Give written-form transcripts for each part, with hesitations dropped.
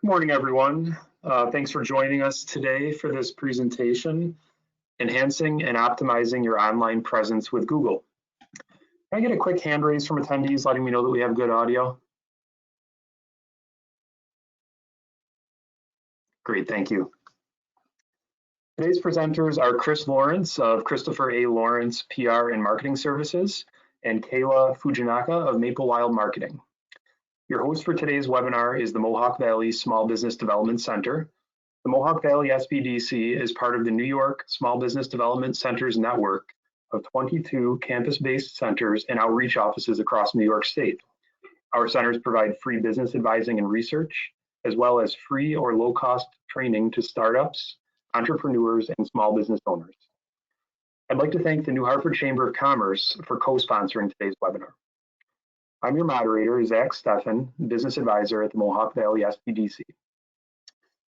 Good morning, everyone. Thanks for joining us today for this presentation, Enhancing and Optimizing Your Online Presence with Google. Can I get a quick hand raise from attendees letting me know that we have good audio? Great, thank you. Today's presenters are Chris Lorence of Christopher A. Lorence PR and Marketing Services and Kayla Fujinaka of Maplewild Marketing. Your host for today's webinar is the Mohawk Valley Small Business Development Center. The Mohawk Valley SBDC is part of the New York Small Business Development Centers network of 22 campus-based centers and outreach offices across New York State. Our centers provide free business advising and research, as well as free or low-cost training to startups, entrepreneurs, and small business owners. I'd like to thank the New Hartford Chamber of Commerce for co-sponsoring today's webinar. I'm your moderator, Zach Steffen, Business Advisor at the Mohawk Valley SBDC. A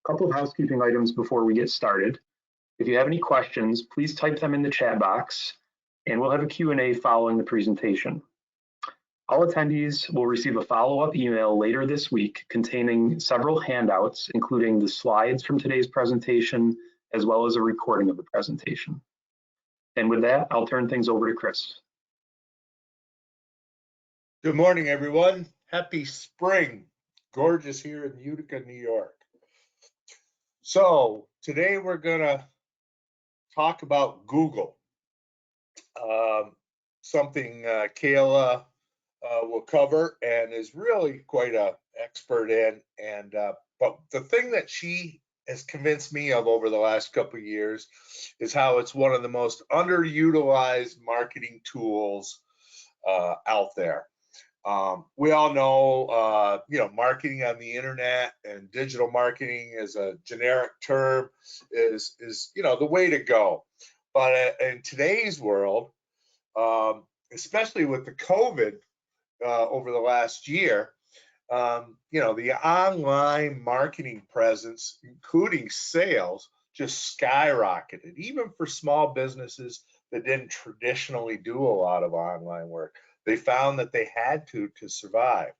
couple of housekeeping items before we get started. If you have any questions, please type them in the chat box, and we'll have a Q&A following the presentation. All attendees will receive a follow-up email later this week containing several handouts, including the slides from today's presentation, as well as a recording of the presentation. And with that, I'll turn things over to Chris. Good morning, everyone. Happy spring. Gorgeous here in Utica, New York. So today we're going to talk about Google. Something Kayla will cover and is really quite an expert in. But the thing that she has convinced me of over the last couple of years is how it's one of the most underutilized marketing tools out there. We all know, marketing on the internet and digital marketing as a generic term is the way to go. But in today's world, especially with the COVID over the last year, the online marketing presence, including sales, just skyrocketed, even for small businesses that didn't traditionally do a lot of online work. They found that they had to survive.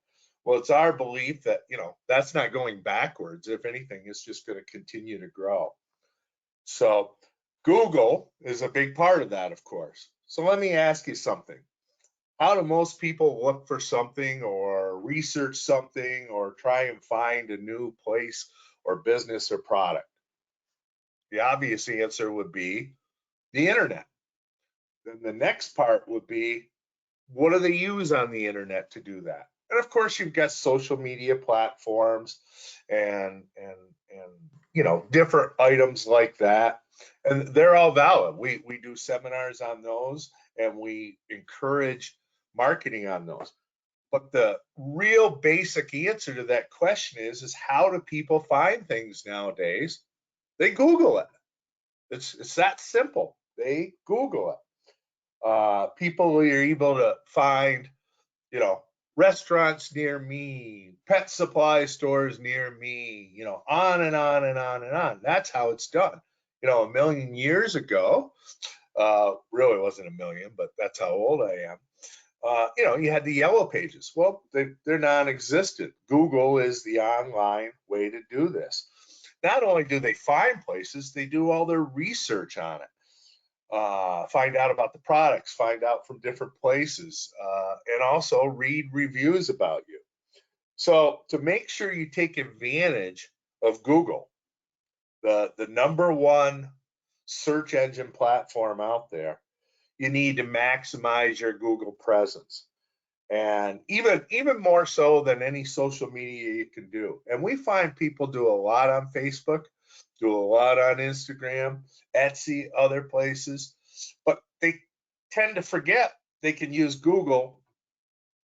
Well, it's our belief that, that's not going backwards. If anything, it's just going to continue to grow. So Google is a big part of that, of course. So let me ask you something. How do most people look for something or research something or try and find a new place or business or product? The obvious answer would be the internet. Then the next part would be, what do they use on the internet to do that? And of course, you've got social media platforms and different items like that. And they're all valid. We do seminars on those and we encourage marketing on those. But the real basic answer to that question is how do people find things nowadays? They Google it. It's that simple. They Google it. People are able to find, restaurants near me, pet supply stores near me, on and on and on and on. That's how it's done. A million years ago, really wasn't a million, but that's how old I am. You had the yellow pages. Well, they're non-existent. Google is the online way to do this. Not only do they find places, they do all their research on it. Find out about the products, find out from different places, and also read reviews about you. So to make sure you take advantage of Google, the #1 search engine platform out there, you need to maximize your Google presence. And even more so than any social media you can do. And we find people do a lot on Facebook, do a lot on Instagram, Etsy, other places, but they tend to forget they can use Google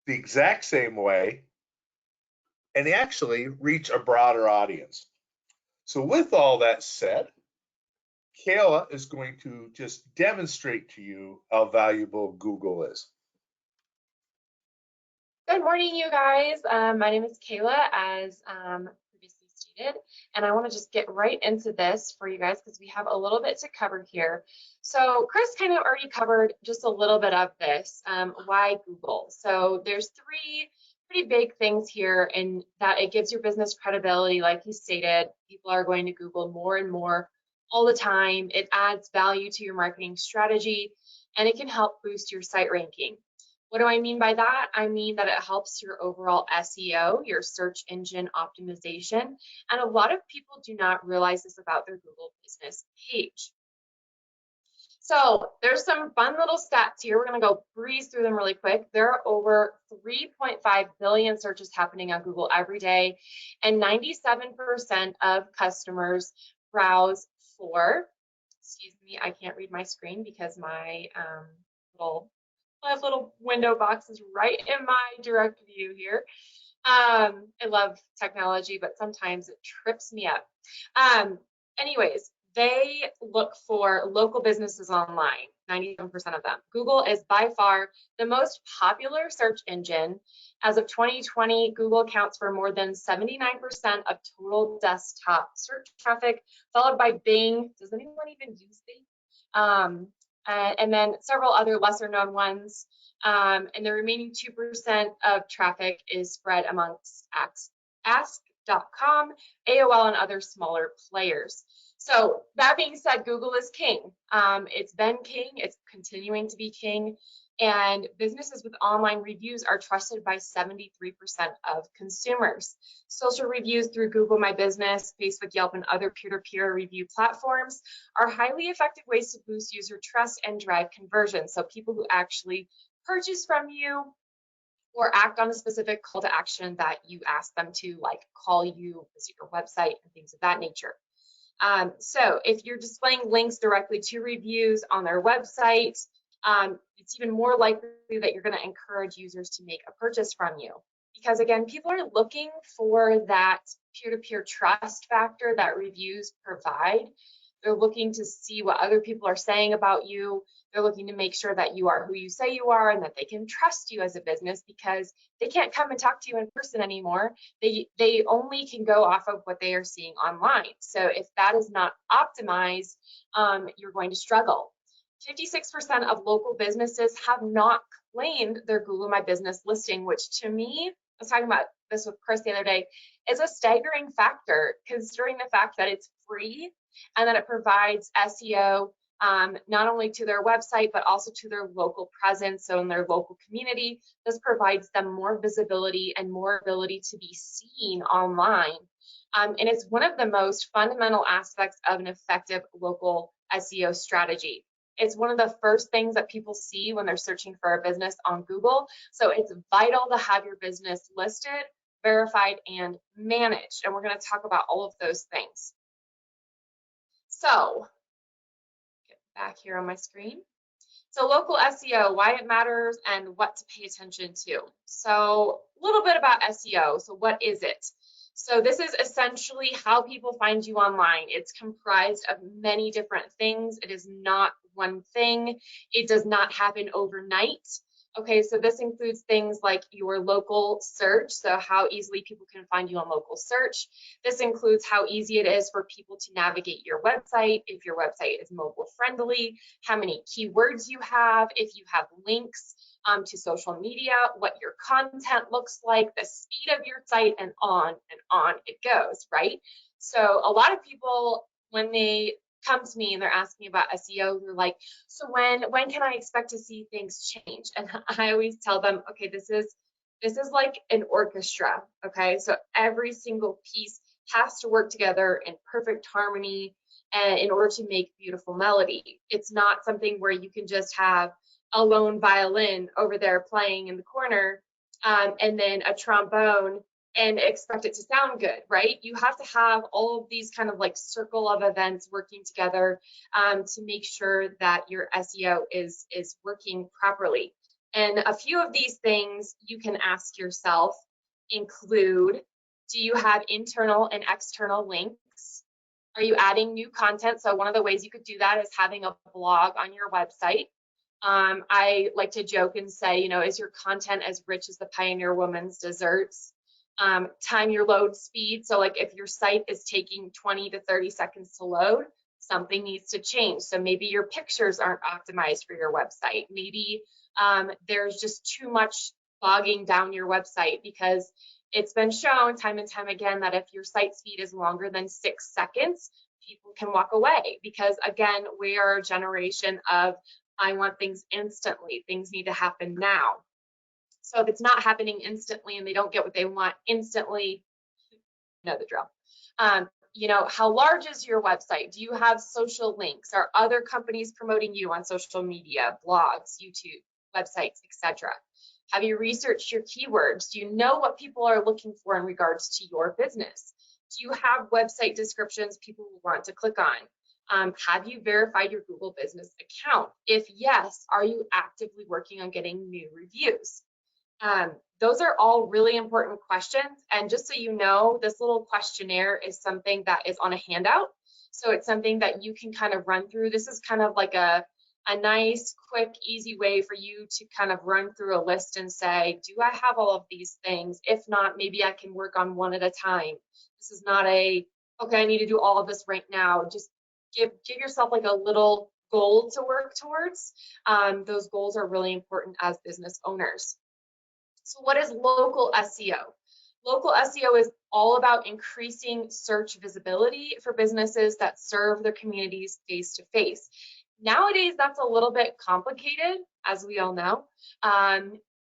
the exact same way and actually reach a broader audience. So with all that said, Kayla is going to just demonstrate to you how valuable Google is. Good morning, you guys. My name is Kayla, as previously stated, and I want to just get right into this for you guys because we have a little bit to cover here. So Chris kind of already covered just a little bit of this, why Google. So there's 3 pretty big things here, in that it gives your business credibility. Like you stated, people are going to Google more and more all the time. It adds value to your marketing strategy, and it can help boost your site ranking. What do I mean by that? I mean that it helps your overall SEO, your search engine optimization, and a lot of people do not realize this about their Google business page. So there's some fun little stats here. We're going to go breeze through them really quick. There are over 3.5 billion searches happening on Google every day, and 97% of customers browse for, excuse me, I can't read my screen because my little window box is right in my direct view here. I love technology, but sometimes it trips me up. Anyways, they look for local businesses online, 97% of them. Google is by far the most popular search engine. As of 2020, Google accounts for more than 79% of total desktop search traffic, followed by Bing. Does anyone even use Bing? And then several other lesser known ones. And the remaining 2% of traffic is spread amongst Ask.com, AOL, and other smaller players. So that being said, Google is king. It's been king, it's continuing to be king, and businesses with online reviews are trusted by 73% of consumers. Social reviews through Google My Business, Facebook, Yelp, and other peer-to-peer review platforms are highly effective ways to boost user trust and drive conversion. So people who actually purchase from you or act on a specific call to action that you ask them to, like call you, visit your website, and things of that nature. So if you're displaying links directly to reviews on their website, it's even more likely that you're going to encourage users to make a purchase from you. Because again, people are looking for that peer-to-peer trust factor that reviews provide. They're looking to see what other people are saying about you. They're looking to make sure that you are who you say you are and that they can trust you as a business, because they can't come and talk to you in person anymore. They only can go off of what they are seeing online. So if that is not optimized, you're going to struggle. 56% of local businesses have not claimed their Google My Business listing, which to me, I was talking about this with Chris the other day, is a staggering factor, considering the fact that it's free and that it provides SEO not only to their website, but also to their local presence. So in their local community, this provides them more visibility and more ability to be seen online. And it's one of the most fundamental aspects of an effective local SEO strategy. It's one of the first things that people see when they're searching for a business on Google. So it's vital to have your business listed, verified, and managed. And we're going to talk about all of those things. So get back here on my screen. So local SEO, why it matters and what to pay attention to. So a little bit about SEO. So what is it? So this is essentially how people find you online. It's comprised of many different things. It is not one thing. It does not happen overnight. Okay, so this includes things like your local search, so how easily people can find you on local search. This includes how easy it is for people to navigate your website, if your website is mobile friendly, how many keywords you have, if you have links to social media, what your content looks like, the speed of your site, and on it goes, right? So a lot of people, when they come to me and they're asking about SEO, they're like, so when can I expect to see things change? And I always tell them, okay, this is like an orchestra, okay? So every single piece has to work together in perfect harmony and in order to make beautiful melody. It's not something where you can just have a lone violin over there playing in the corner and then a trombone and expect it to sound good, right? You have to have all of these kind of like circle of events working together to make sure that your SEO is working properly. And a few of these things you can ask yourself include, do you have internal and external links? Are you adding new content? So one of the ways you could do that is having a blog on your website. I like to joke and say, you know, is your content as rich as the Pioneer Woman's desserts? Time your load speed. So like if your site is taking 20 to 30 seconds to load, something needs to change. So maybe your pictures aren't optimized for your website. Maybe there's just too much bogging down your website, because it's been shown time and time again that if your site speed is longer than 6 seconds, people can walk away, because again, we are a generation of I want things instantly. Things need to happen now. So if it's not happening instantly and they don't get what they want instantly, you know the drill. You know, how large is your website? Do you have social links? Are other companies promoting you on social media, blogs, YouTube, websites, etc.? Have you researched your keywords? Do you know what people are looking for in regards to your business? Do you have website descriptions people will want to click on? Have you verified your Google business account? If yes, are you actively working on getting new reviews? Those are all really important questions. And just so you know, this little questionnaire is something that is on a handout. So it's something that you can kind of run through. This is kind of like a nice, quick, easy way for you to kind of run through a list and say, do I have all of these things? If not, maybe I can work on one at a time. This is not a, okay, I need to do all of this right now. Just give yourself like a little goal to work towards. Those goals are really important as business owners. So what is local SEO? Local SEO is all about increasing search visibility for businesses that serve their communities face to face. Nowadays, that's a little bit complicated, as we all know,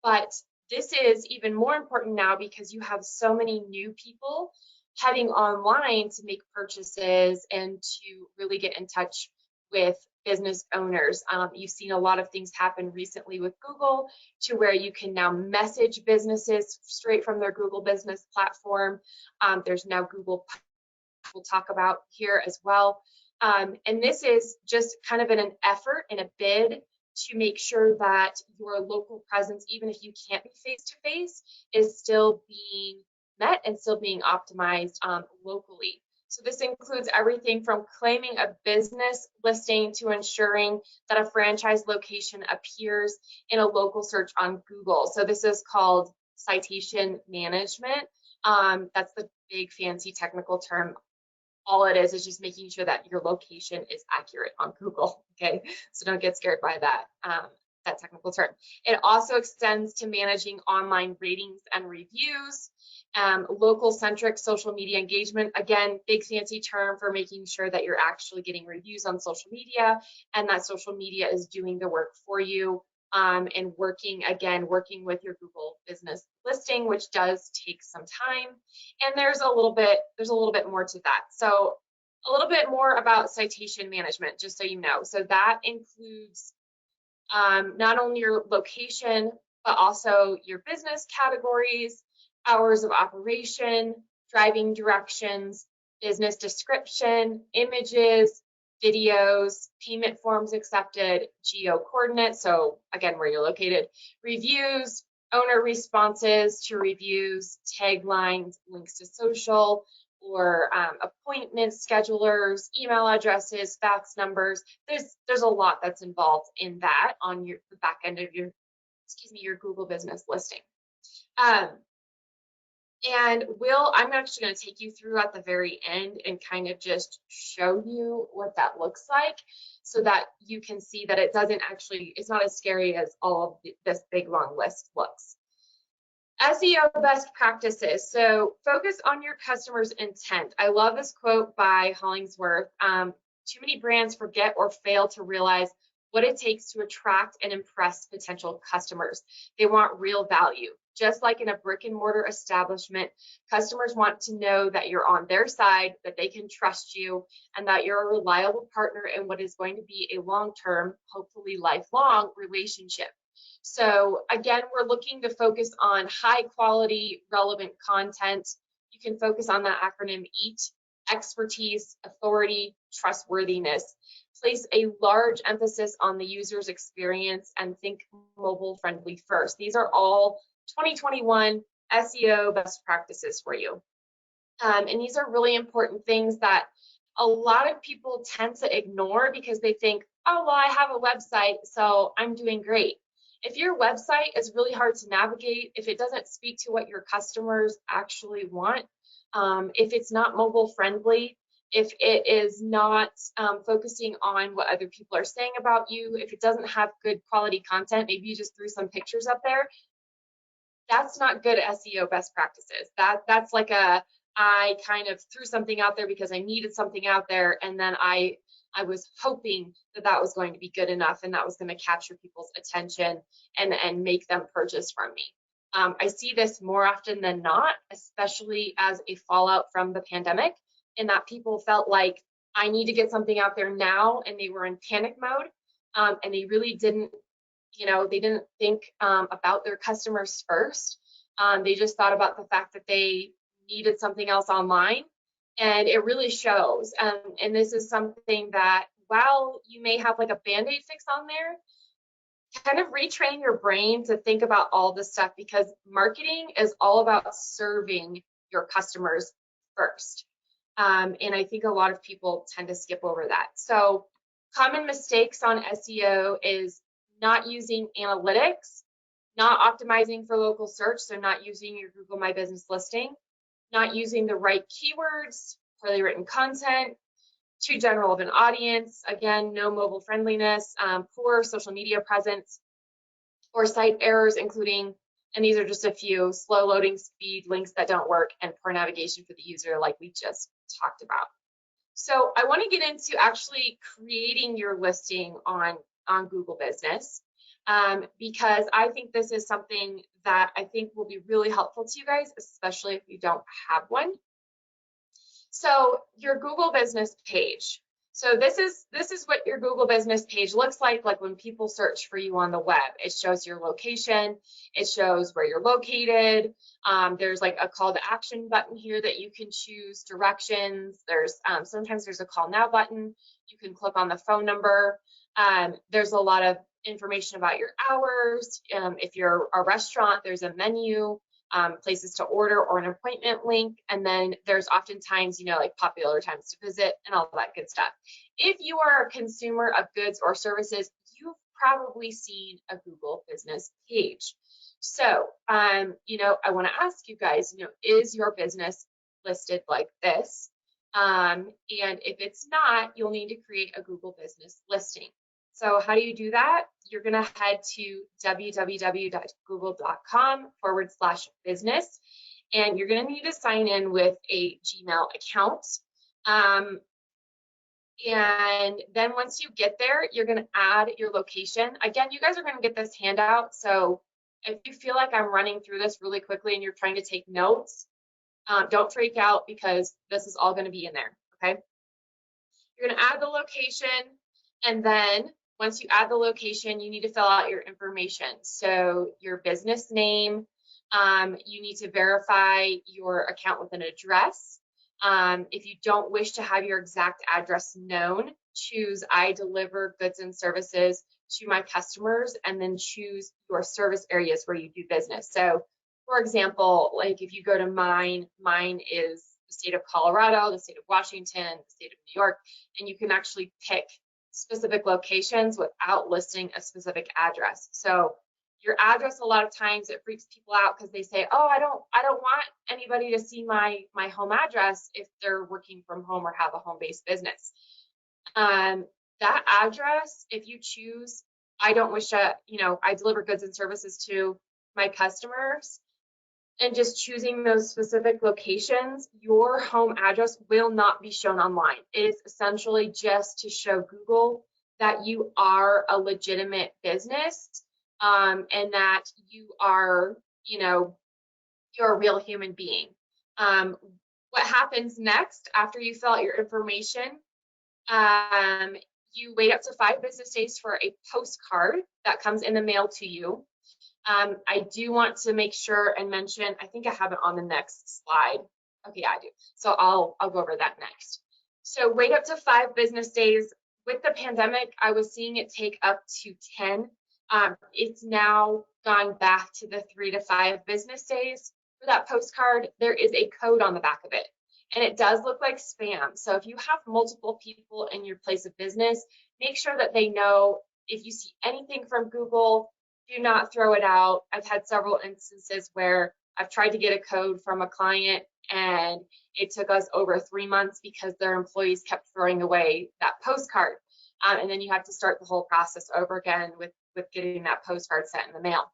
but this is even more important now because you have so many new people heading online to make purchases and to really get in touch with business owners. You've seen a lot of things happen recently with Google to where you can now message businesses straight from their Google business platform. There's now Google, we'll talk about here as well. And this is just kind of in an effort, in a bid to make sure that your local presence, even if you can't be face-to-face, is still being met and still being optimized locally. So this includes everything from claiming a business listing to ensuring that a franchise location appears in a local search on Google. So this is called citation management. That's the big fancy technical term. All it is just making sure that your location is accurate on Google, okay? So don't get scared by that, that technical term. It also extends to managing online ratings and reviews, local-centric social media engagement. Again, big fancy term for making sure that you're actually getting reviews on social media and that social media is doing the work for you. And working with your Google business listing, which does take some time. And there's a little bit more to that. So a little bit more about citation management, just so you know. So that includes not only your location, but also your business categories, hours of operation, driving directions, business description, images, videos, payment forms accepted, geo coordinates, so again, where you're located, reviews, owner responses to reviews, taglines, links to social, or appointment schedulers, email addresses, fax numbers. There's a lot that's involved in that on the back end of your Google business listing. And I'm actually going to take you through at the very end and kind of just show you what that looks like so that you can see that it's not as scary as all of this big long list looks. SEO best practices. So focus on your customer's intent. I love this quote by Hollingsworth. Too many brands forget or fail to realize what it takes to attract and impress potential customers. They want real value. Just like in a brick and mortar establishment, customers want to know that you're on their side, that they can trust you, and that you're a reliable partner in what is going to be a long-term, hopefully lifelong relationship. So again, we're looking to focus on high quality, relevant content. You can focus on that acronym EAT: expertise, authority, trustworthiness. Place a large emphasis on the user's experience and think mobile friendly first. These are all 2021 SEO best practices for you. And these are really important things that a lot of people tend to ignore because they think, oh, well, I have a website, so I'm doing great. If your website is really hard to navigate, if it doesn't speak to what your customers actually want, if it's not mobile friendly, if it is not focusing on what other people are saying about you, if it doesn't have good quality content, maybe you just threw some pictures up there, That's not good SEO best practices. That's like I kind of threw something out there because I needed something out there, and then I was hoping that that was going to be good enough and that was going to capture people's attention and make them purchase from me. I see this more often than not, especially as a fallout from the pandemic, in that people felt like I need to get something out there now, and they were in panic mode, and they really didn't, they didn't think about their customers first. They just thought about the fact that they needed something else online, and it really shows. And this is something that, while you may have like a Band-Aid fix on there, kind of retrain your brain to think about all this stuff, because marketing is all about serving your customers first. And I think a lot of people tend to skip over that. So common mistakes on SEO is not using analytics, not optimizing for local search, so not using your Google My Business listing, not using the right keywords, poorly written content, too general of an audience, again, no mobile friendliness, poor social media presence, or site errors, including, and these are just a few, slow loading speed, links that don't work, and poor navigation for the user, like we just talked about. So I want to get into actually creating your listing on Google Business, because I think this is something that I think will be really helpful to you guys, especially if you don't have one. So your Google Business page. So this is what your Google Business page looks like when people search for you on the web. It shows your location, it shows where you're located. There's like a call to action button here that you can choose, directions. There's sometimes there's a call now button. You can click on the phone number. There's a lot of information about your hours. If you're a restaurant, there's a menu, places to order, or an appointment link. And then there's oftentimes, like popular times to visit and all that good stuff. If you are a consumer of goods or services, you've probably seen a Google Business page. So, I want to ask you guys, is your business listed like this? And if it's not, you'll need to create a Google Business listing. So how do you do that? You're going to head to www.google.com/business, and you're going to need to sign in with a Gmail account. And then once you get there, you're going to add your location. Again, you guys are going to get this handout. So if you feel like I'm running through this really quickly and you're trying to take notes, don't freak out, because this is all going to be in there, okay? You're going to add the location, and then once you add the location, you need to fill out your information. So your business name, you need to verify your account with an address. If you don't wish to have your exact address known, choose I deliver goods and services to my customers, and then choose your service areas where you do business. So for example, like if you go to mine is the state of Colorado, the state of Washington, the state of New York, and you can actually pick specific locations without listing a specific address. So your address, a lot of times it freaks people out because they say, oh, I don't want anybody to see my home address if they're working from home or have a home-based business. That address, if you choose, I don't wish to, I deliver goods and services to my customers, and just choosing those specific locations, your home address will not be shown online. It is essentially just to show Google that you are a legitimate business, and that you are, you're a real human being. What happens next after you fill out your information? You wait up to 5 business days for a postcard that comes in the mail to you. I do want to make sure and mention, I think I have it on the next slide. Okay, I do. So I'll go over that next. So wait up to 5 business days. With the pandemic, I was seeing it take up to 10. It's now gone back to the 3 to 5 business days. For that postcard, there is a code on the back of it, and it does look like spam. So if you have multiple people in your place of business, make sure that they know if you see anything from Google, do not throw it out. I've had several instances where I've tried to get a code from a client, and it took us over 3 months because their employees kept throwing away that postcard. And then you have to start the whole process over again with getting that postcard sent in the mail.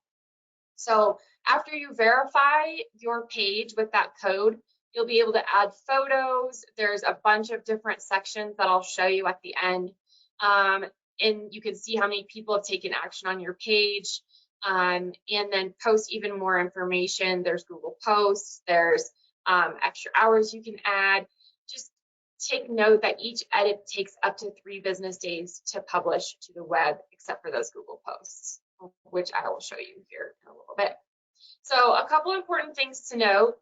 So after you verify your page with that code, you'll be able to add photos. There's a bunch of different sections that I'll show you at the end. And you can see how many people have taken action on your page, and then post even more information. There's Google Posts, there's extra hours you can add. Just take note that each edit takes up to 3 business days to publish to the web, except for those Google Posts, which I will show you here in a little bit. So a couple important things to note.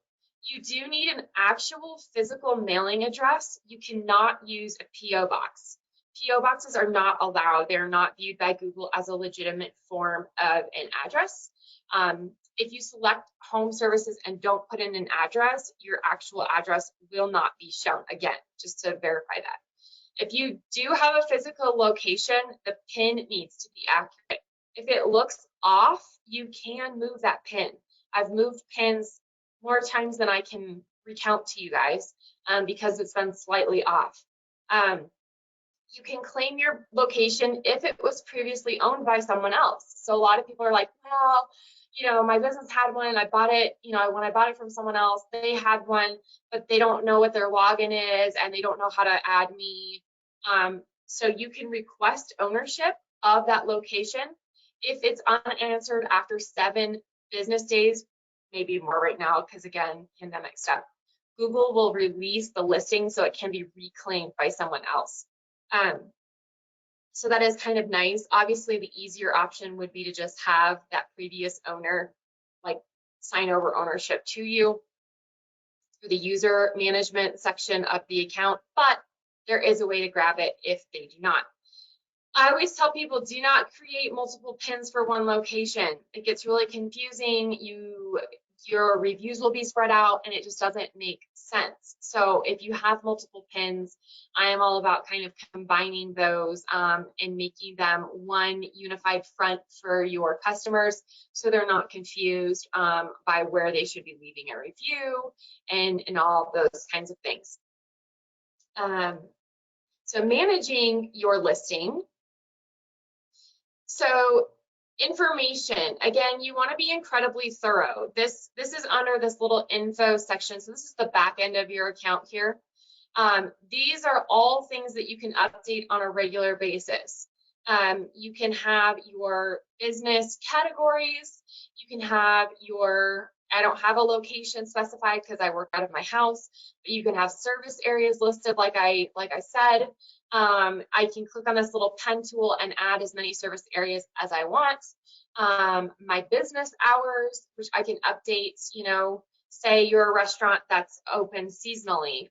You do need an actual physical mailing address. You cannot use a PO box. PO boxes are not allowed. They're not viewed by Google as a legitimate form of an address. If you select home services and don't put in an address, your actual address will not be shown. Again, just to verify that. If you do have a physical location, the PIN needs to be accurate. If it looks off, you can move that PIN. I've moved PINs more times than I can recount to you guys because it's been slightly off. You can claim your location if it was previously owned by someone else. So a lot of people are like, well, you know, my business had one and I bought it, you know, when I bought it from someone else, they had one, but they don't know what their login is and they don't know how to add me. So you can request ownership of that location. If it's unanswered after 7 business days, maybe more right now, because again, pandemic stuff, Google will release the listing so it can be reclaimed by someone else. So that is kind of nice. Obviously, the easier option would be to just have that previous owner like sign over ownership to you through the user management section of the account, but there is a way to grab it if they do not. I always tell people, do not create multiple pins for one location. It gets really confusing. Your reviews will be spread out and it just doesn't make sense. So if you have multiple pins, I am all about kind of combining those and making them one unified front for your customers so they're not confused by where they should be leaving a review and all those kinds of things. So managing your listing. So information, again, you want to be incredibly thorough. This is under this little info section. So this is the back end of your account here. These are all things that you can update on a regular basis. You can have your business categories. You can have your, I don't have a location specified because I work out of my house, but you can have service areas listed like I said. I can click on this little pen tool and add as many service areas as I want. My business hours, which I can update, you know, say you're a restaurant that's open seasonally,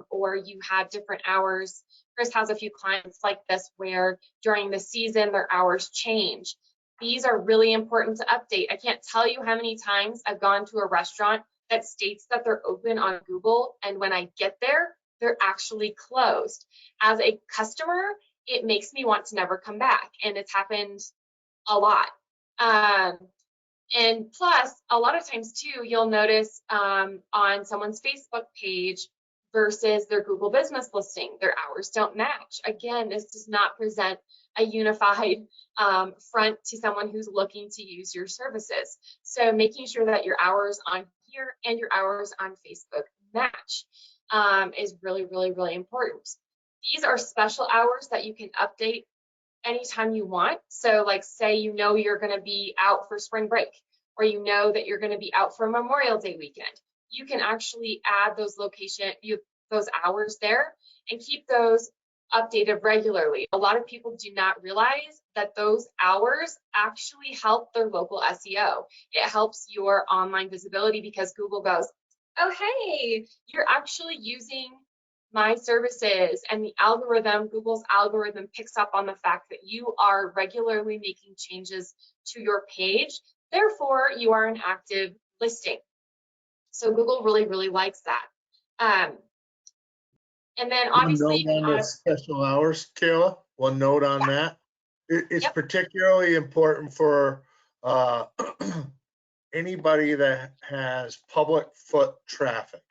or you have different hours. Chris has a few clients like this where during the season their hours change. These are really important to update. I can't tell you how many times I've gone to a restaurant that states that they're open on Google, and when I get there, they're actually closed. As a customer, it makes me want to never come back, and it's happened a lot. And plus, a lot of times too, you'll notice on someone's Facebook page versus their Google business listing, their hours don't match. Again, this does not present a unified front to someone who's looking to use your services. So making sure that your hours on here and your hours on Facebook match is really, really, really important. These are special hours that you can update anytime you want. So like say you know you're going to be out for spring break, or you know that you're going to be out for Memorial Day weekend. You can actually add those those hours there and keep those updated regularly. A lot of people do not realize that those hours actually help their local SEO. It helps your online visibility because Google goes, oh, hey, you're actually using my services, and the algorithm, Google's algorithm picks up on the fact that you are regularly making changes to your page. Therefore, you are an active listing. So Google really, really likes that. And then obviously, one note on the special hours, Kayla. One note on that. It's particularly important for anybody that has public foot traffic,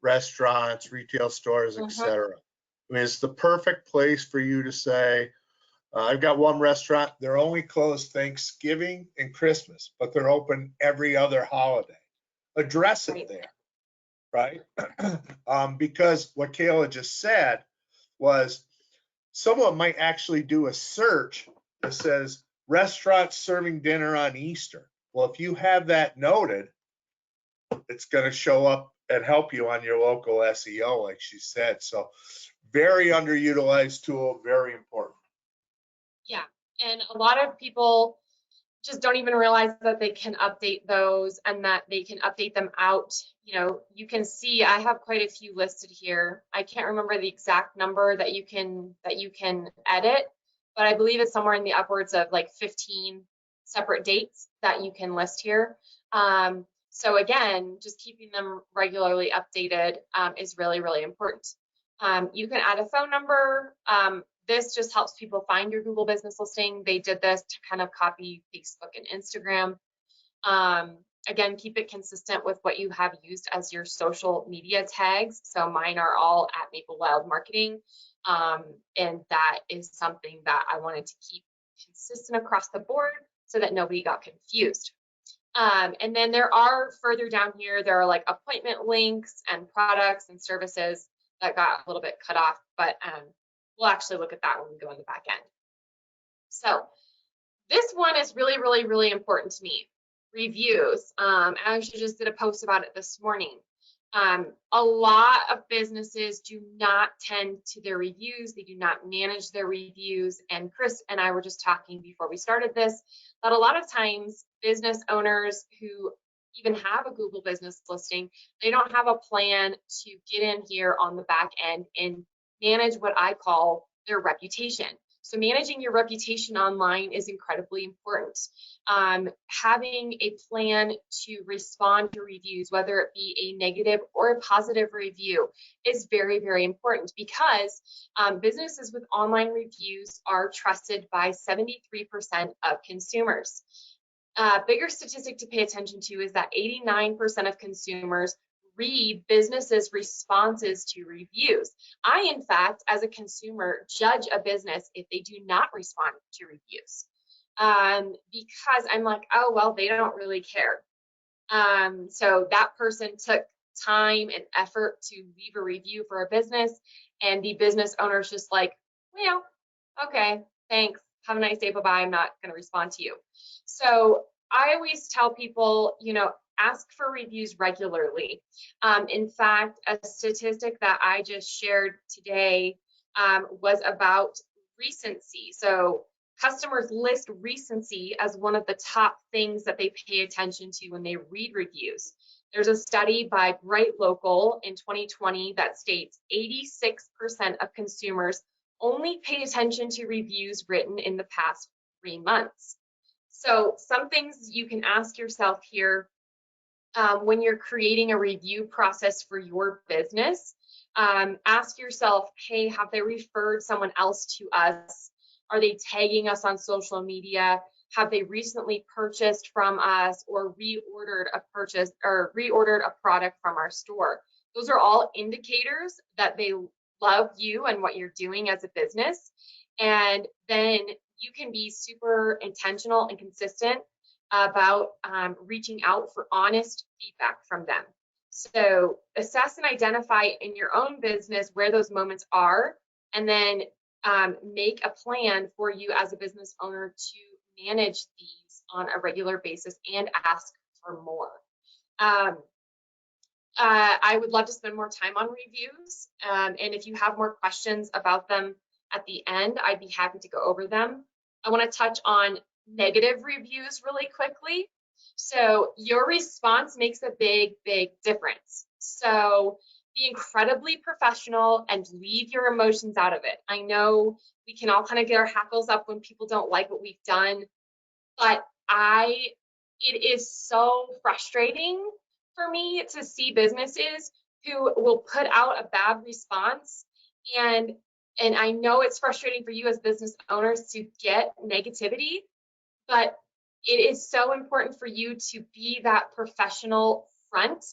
restaurants, retail stores, etc. I mean, it's the perfect place for you to say, I've got one restaurant, they're only closed Thanksgiving and Christmas, but they're open every other holiday. Address it there, right? Because what Kayla just said was someone might actually do a search that says restaurants serving dinner on Easter. Well, if you have that noted, it's going to show up and help you on your local SEO, like she said. So very underutilized tool, very important. Yeah, and a lot of people just don't even realize that they can update those and that they can update them out. You know, you can see I have quite a few listed here. I can't remember the exact number that you can edit, but I believe it's somewhere in the upwards of like 15 separate dates that you can list here. So again, just keeping them regularly updated is really, really important. You can add a phone number. This just helps people find your Google business listing. They did this to kind of copy Facebook and Instagram. Again, keep it consistent with what you have used as your social media tags. So mine are all at Maplewild Marketing. And that is something that I wanted to keep consistent across the board so that nobody got confused. And then there are further down here, there are like appointment links and products and services that got a little bit cut off, but we'll actually look at that when we go in the back end. So this one is really, really, really important to me. Reviews. I actually just did a post about it this morning. A lot of businesses do not tend to their reviews. They do not manage their reviews. And Chris and I were just talking before we started this, that a lot of times business owners who even have a Google business listing, they don't have a plan to get in here on the back end and manage what I call their reputation. So managing your reputation online is incredibly important. Having a plan to respond to reviews, whether it be a negative or a positive review, is very, very important because businesses with online reviews are trusted by 73% of consumers. Bigger statistic to pay attention to is that 89% of consumers read businesses' responses to reviews. I, in fact, as a consumer, judge a business if they do not respond to reviews because I'm like, oh, well, they don't really care. So that person took time and effort to leave a review for a business, and the business owner's just like, well, okay, thanks. Have a nice day. Bye-bye. I'm not going to respond to you. So I always tell people, you know, ask for reviews regularly. In fact, a statistic that I just shared today was about recency. So customers list recency as one of the top things that they pay attention to when they read reviews. There's a study by Bright Local in 2020 that states 86% of consumers only pay attention to reviews written in the past 3 months. So some things you can ask yourself here when you're creating a review process for your business, ask yourself, hey, have they referred someone else to us? Are they tagging us on social media? Have they recently purchased from us or reordered a product from our store? Those are all indicators that they love you and what you're doing as a business. And then you can be super intentional and consistent about reaching out for honest feedback from them. So assess and identify in your own business where those moments are, and then make a plan for you as a business owner to manage these on a regular basis and ask for more. I would love to spend more time on reviews, and if you have more questions about them at the end, I'd be happy to go over them. I want to touch on negative reviews really quickly. So your response makes a big, big difference. So be incredibly professional and leave your emotions out of it. I know we can all kind of get our hackles up when people don't like what we've done, but it is so frustrating for me to see businesses who will put out a bad response, and I know it's frustrating for you as business owners to get negativity, but it is so important for you to be that professional front,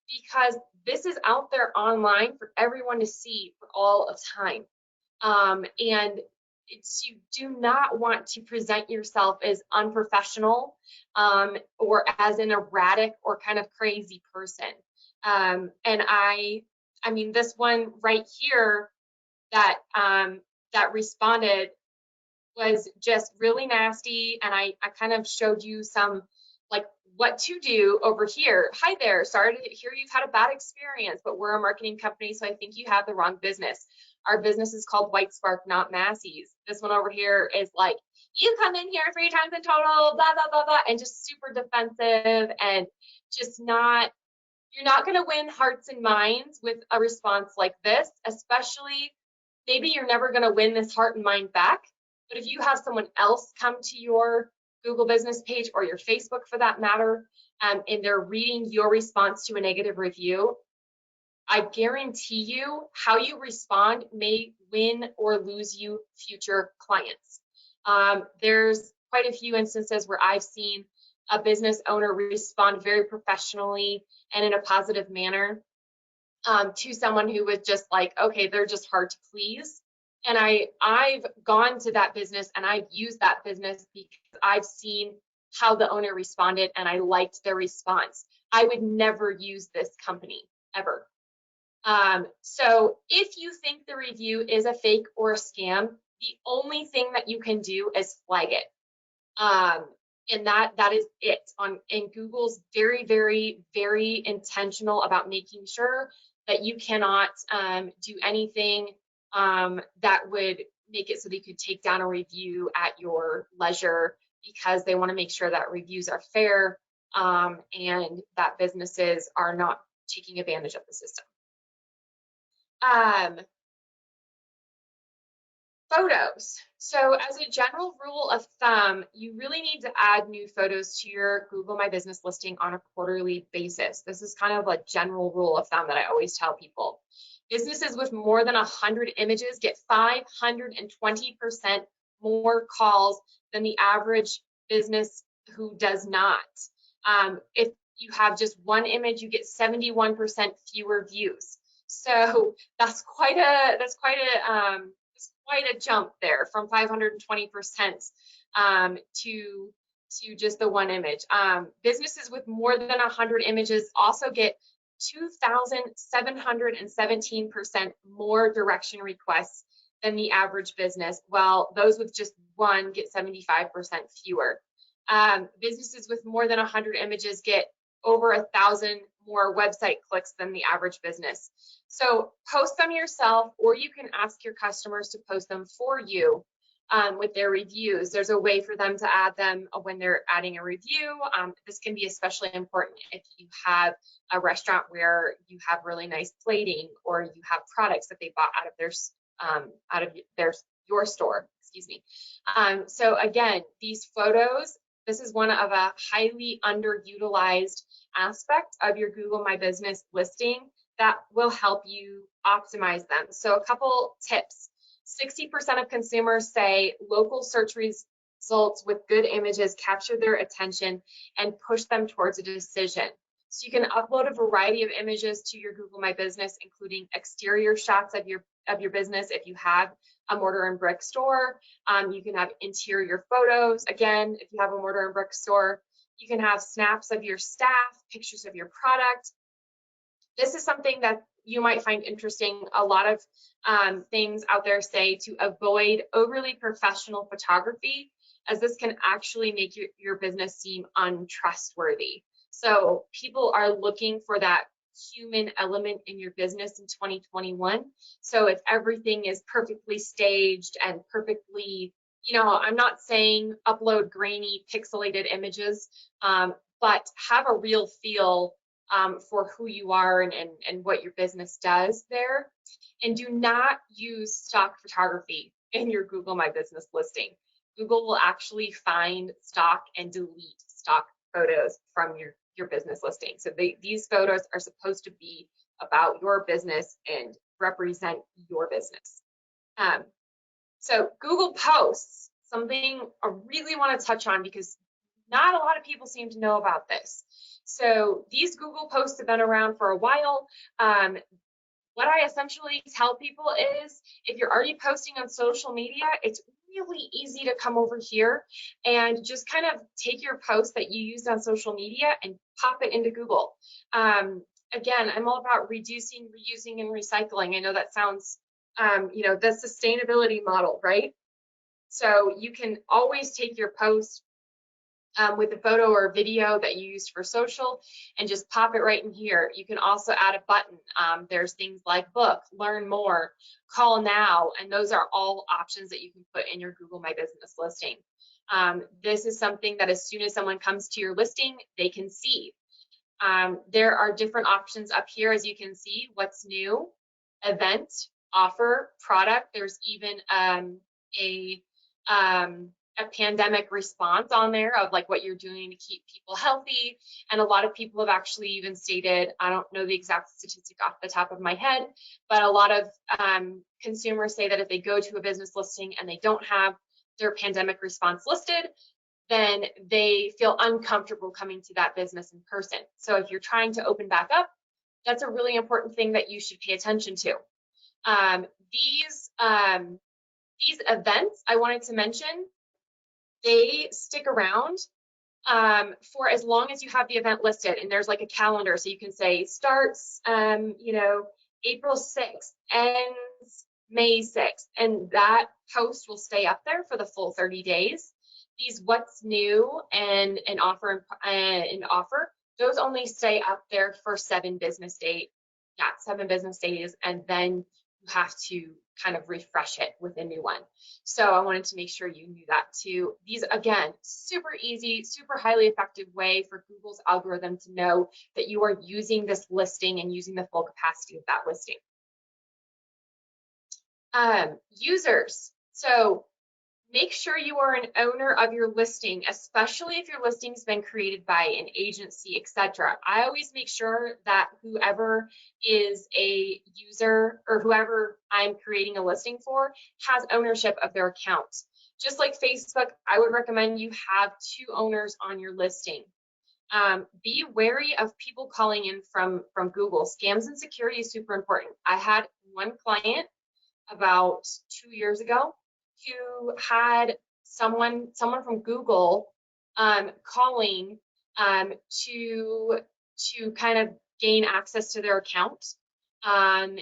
because this is out there online for everyone to see for all of time. And you do not want to present yourself as unprofessional or as an erratic or kind of crazy person. And I mean, this one right here that that responded was just really nasty, and I kind of showed you some like what to do over here. Hi there, sorry to hear you've had a bad experience, but we're a marketing company, so I think you have the wrong business. Our business is called White Spark, not Massey's. This one over here is like, you come in here 3 times in total, blah, blah, blah, blah, and just super defensive and just not, you're not gonna win hearts and minds with a response like this, especially maybe you're never gonna win this heart and mind back, but if you have someone else come to your Google business page or your Facebook for that matter, and they're reading your response to a negative review, I guarantee you how you respond may win or lose you future clients. There's quite a few instances where I've seen a business owner respond very professionally and in a positive manner to someone who was just like, okay, they're just hard to please. And I've gone to that business and I've used that business because I've seen how the owner responded and I liked their response. I would never use this company ever. So if you think the review is a fake or a scam, the only thing that you can do is flag it. And that is it. And Google's very, very, very intentional about making sure that you cannot do anything that would make it so they could take down a review at your leisure, because they want to make sure that reviews are fair and that businesses are not taking advantage of the system. Photos. So as a general rule of thumb, you really need to add new photos to your Google My Business listing on a quarterly basis. This is kind of a general rule of thumb that I always tell people. Businesses with more than 100 images get 520% more calls than the average business who does not. If you have just one image, you get 71% fewer views. So that's quite a jump there from 520% to just the one image. Businesses with more than 100 images also get 2,717% more direction requests than the average business, while those with just one get 75% fewer. Businesses with more than 100 images get over 1,000 more website clicks than the average business. So post them yourself, or you can ask your customers to post them for you with their reviews. There's a way for them to add them when they're adding a review. This can be especially important if you have a restaurant where you have really nice plating, or you have products that they bought out of your store, excuse me. So again, these photos, this is one of a highly underutilized aspect of your Google My Business listing that will help you optimize them. So a couple tips. 60% of consumers say local search results with good images capture their attention and push them towards a decision. So you can upload a variety of images to your Google My Business, including exterior shots of your business if you have a mortar and brick store. You can have interior photos, again, if you have a mortar and brick store. You can have snaps of your staff, pictures of your product. This is something that you might find interesting. A lot of things out there say to avoid overly professional photography, as this can actually make your business seem untrustworthy. So people are looking for that human element in your business in 2021. So if everything is perfectly staged and perfectly, I'm not saying upload grainy pixelated images, but have a real feel for who you are and what your business does there. And do not use stock photography in your Google My Business listing. Google will actually find stock and delete stock photos from your business listing. So these photos are supposed to be about your business and represent your business. So Google Posts, something I really want to touch on because not a lot of people seem to know about this. So these Google Posts have been around for a while. what I essentially tell people is, if you're already posting on social media, it's really easy to come over here and just kind of take your post that you used on social media and pop it into Google. Again, I'm all about reducing, reusing, and recycling. I know that sounds, the sustainability model, right? So you can always take your post with a photo or video that you used for social and just pop it right in here. You can also add a button. There's things like book, learn more, call now, and those are all options that you can put in your Google My Business listing. This is something that as soon as someone comes to your listing, they can see. There are different options up here, as you can see, what's new, event, offer, product. There's even a pandemic response on there of like what you're doing to keep people healthy. And a lot of people have actually even stated, I don't know the exact statistic off the top of my head, but a lot of consumers say that if they go to a business listing and they don't have their pandemic response listed, then they feel uncomfortable coming to that business in person. So if you're trying to open back up, that's a really important thing that you should pay attention to. These events I wanted to mention, they stick around for as long as you have the event listed, and there's like a calendar, so you can say starts April 6th, ends May 6th, and that post will stay up there for the full 30 days. These what's new and an offer, those only stay up there for 7 business days. Yeah, 7 business days, and then you have to kind of refresh it with a new one. So I wanted to make sure you knew that too. These, again, super easy, super highly effective way for Google's algorithm to know that you are using this listing and using the full capacity of that listing. Users. So make sure you are an owner of your listing, especially if your listing's been created by an agency, etc. I always make sure that whoever is a user or whoever I'm creating a listing for has ownership of their account. Just like Facebook, I would recommend you have 2 owners on your listing. Be wary of people calling in from Google. Scams and security is super important. I had one client about 2 years ago who had someone from Google calling to kind of gain access to their account. And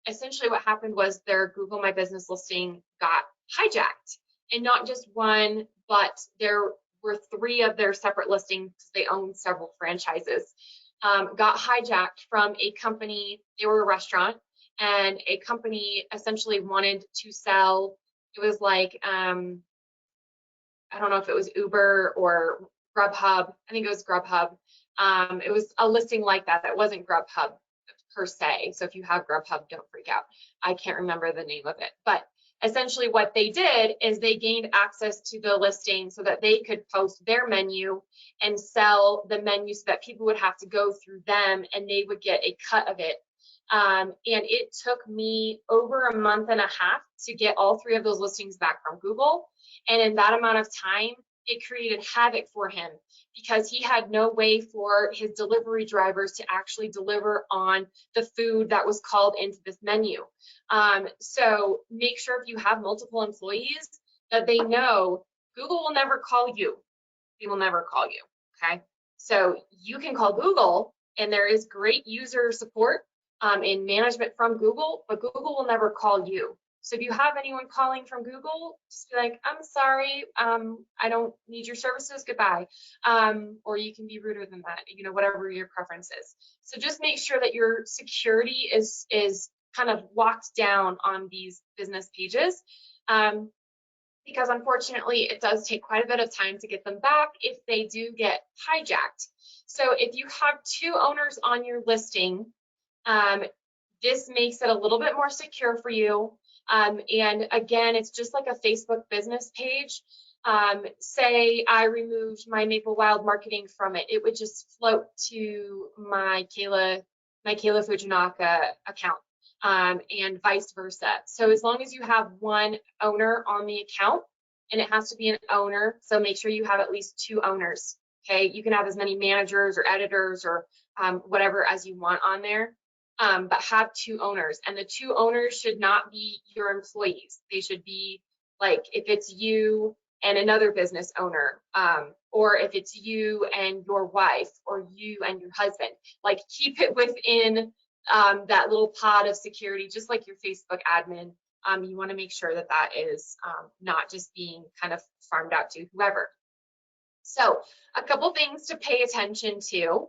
essentially what happened was their Google My Business listing got hijacked, and not just one, but there were 3 of their separate listings, because they own several franchises, got hijacked from a company. They were a restaurant, and a company essentially wanted to sell, it was like, I don't know if it was Uber or Grubhub. I think it was Grubhub. It was a listing like that. That wasn't Grubhub per se. So if you have Grubhub, don't freak out. I can't remember the name of it. But essentially what they did is they gained access to the listing so that they could post their menu and sell the menu so that people would have to go through them and they would get a cut of it. And it took me over a month and a half to get all 3 of those listings back from Google. And in that amount of time, it created havoc for him, because he had no way for his delivery drivers to actually deliver on the food that was called into this menu. So make sure if you have multiple employees that they know Google will never call you. They will never call you, okay? So you can call Google, and there is great user support in management from Google, but Google will never call you. So if you have anyone calling from Google, just be like, I'm sorry, I don't need your services, goodbye. Or you can be ruder than that, whatever your preference is. So just make sure that your security is kind of locked down on these business pages, because unfortunately it does take quite a bit of time to get them back if they do get hijacked. So if you have 2 owners on your listing, this makes it a little bit more secure for you. And again, it's just like a Facebook business page. Say I removed my Maplewild marketing from it, it would just float to my Kayla Fujinaka account, and vice versa. So as long as you have 1 owner on the account, and it has to be an owner, so make sure you have at least 2 owners. Okay, you can have as many managers or editors or whatever as you want on there. but have two owners, and the two owners should not be your employees. They should be like, if it's you and another business owner, or if it's you and your wife, or you and your husband, like keep it within that little pod of security, just like your Facebook admin. You want to make sure that that is not just being kind of farmed out to whoever. So a couple things to pay attention to.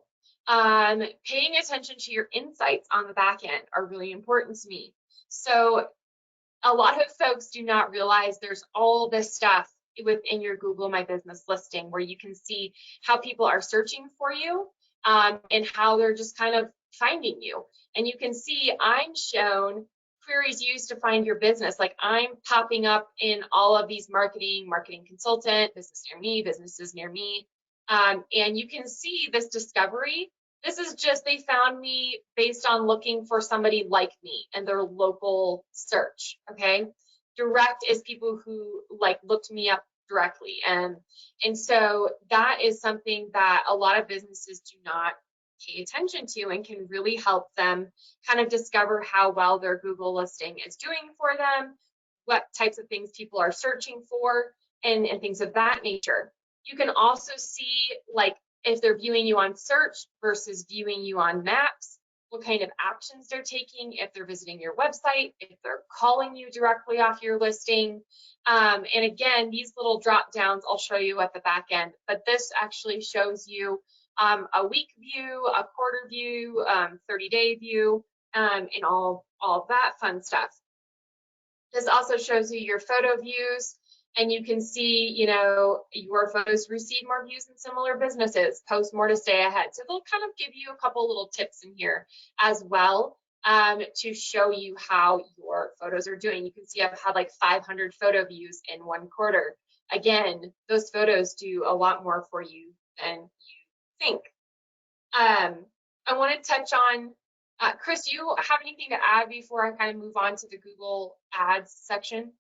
Paying attention to your insights on the back end are really important to me. So a lot of folks do not realize there's all this stuff within your Google My Business listing where you can see how people are searching for you, and how they're just kind of finding you. And you can see I'm shown queries used to find your business. Like I'm popping up in all of these marketing consultant, business near me, businesses near me. And you can see this discovery. This is just, they found me based on looking for somebody like me and their local search, okay? Direct is people who like looked me up directly. And so that is something that a lot of businesses do not pay attention to, and can really help them kind of discover how well their Google listing is doing for them, what types of things people are searching for, and things of that nature. You can also see like if they're viewing you on search versus viewing you on maps, what kind of actions they're taking, if they're visiting your website, if they're calling you directly off your listing. And again, these little drop downs I'll show you at the back end, but this actually shows you a week view, a quarter view, 30-day view, and all of that fun stuff. This also shows you your photo views, and you can see, you know, your photos receive more views than similar businesses, post more to stay ahead. So they'll kind of give you a couple little tips in here as well, to show you how your photos are doing. You can see I've had like 500 photo views in one quarter. Again, those photos do a lot more for you than you think. I want to touch on, Chris, do you have anything to add before I kind of move on to the Google Ads section?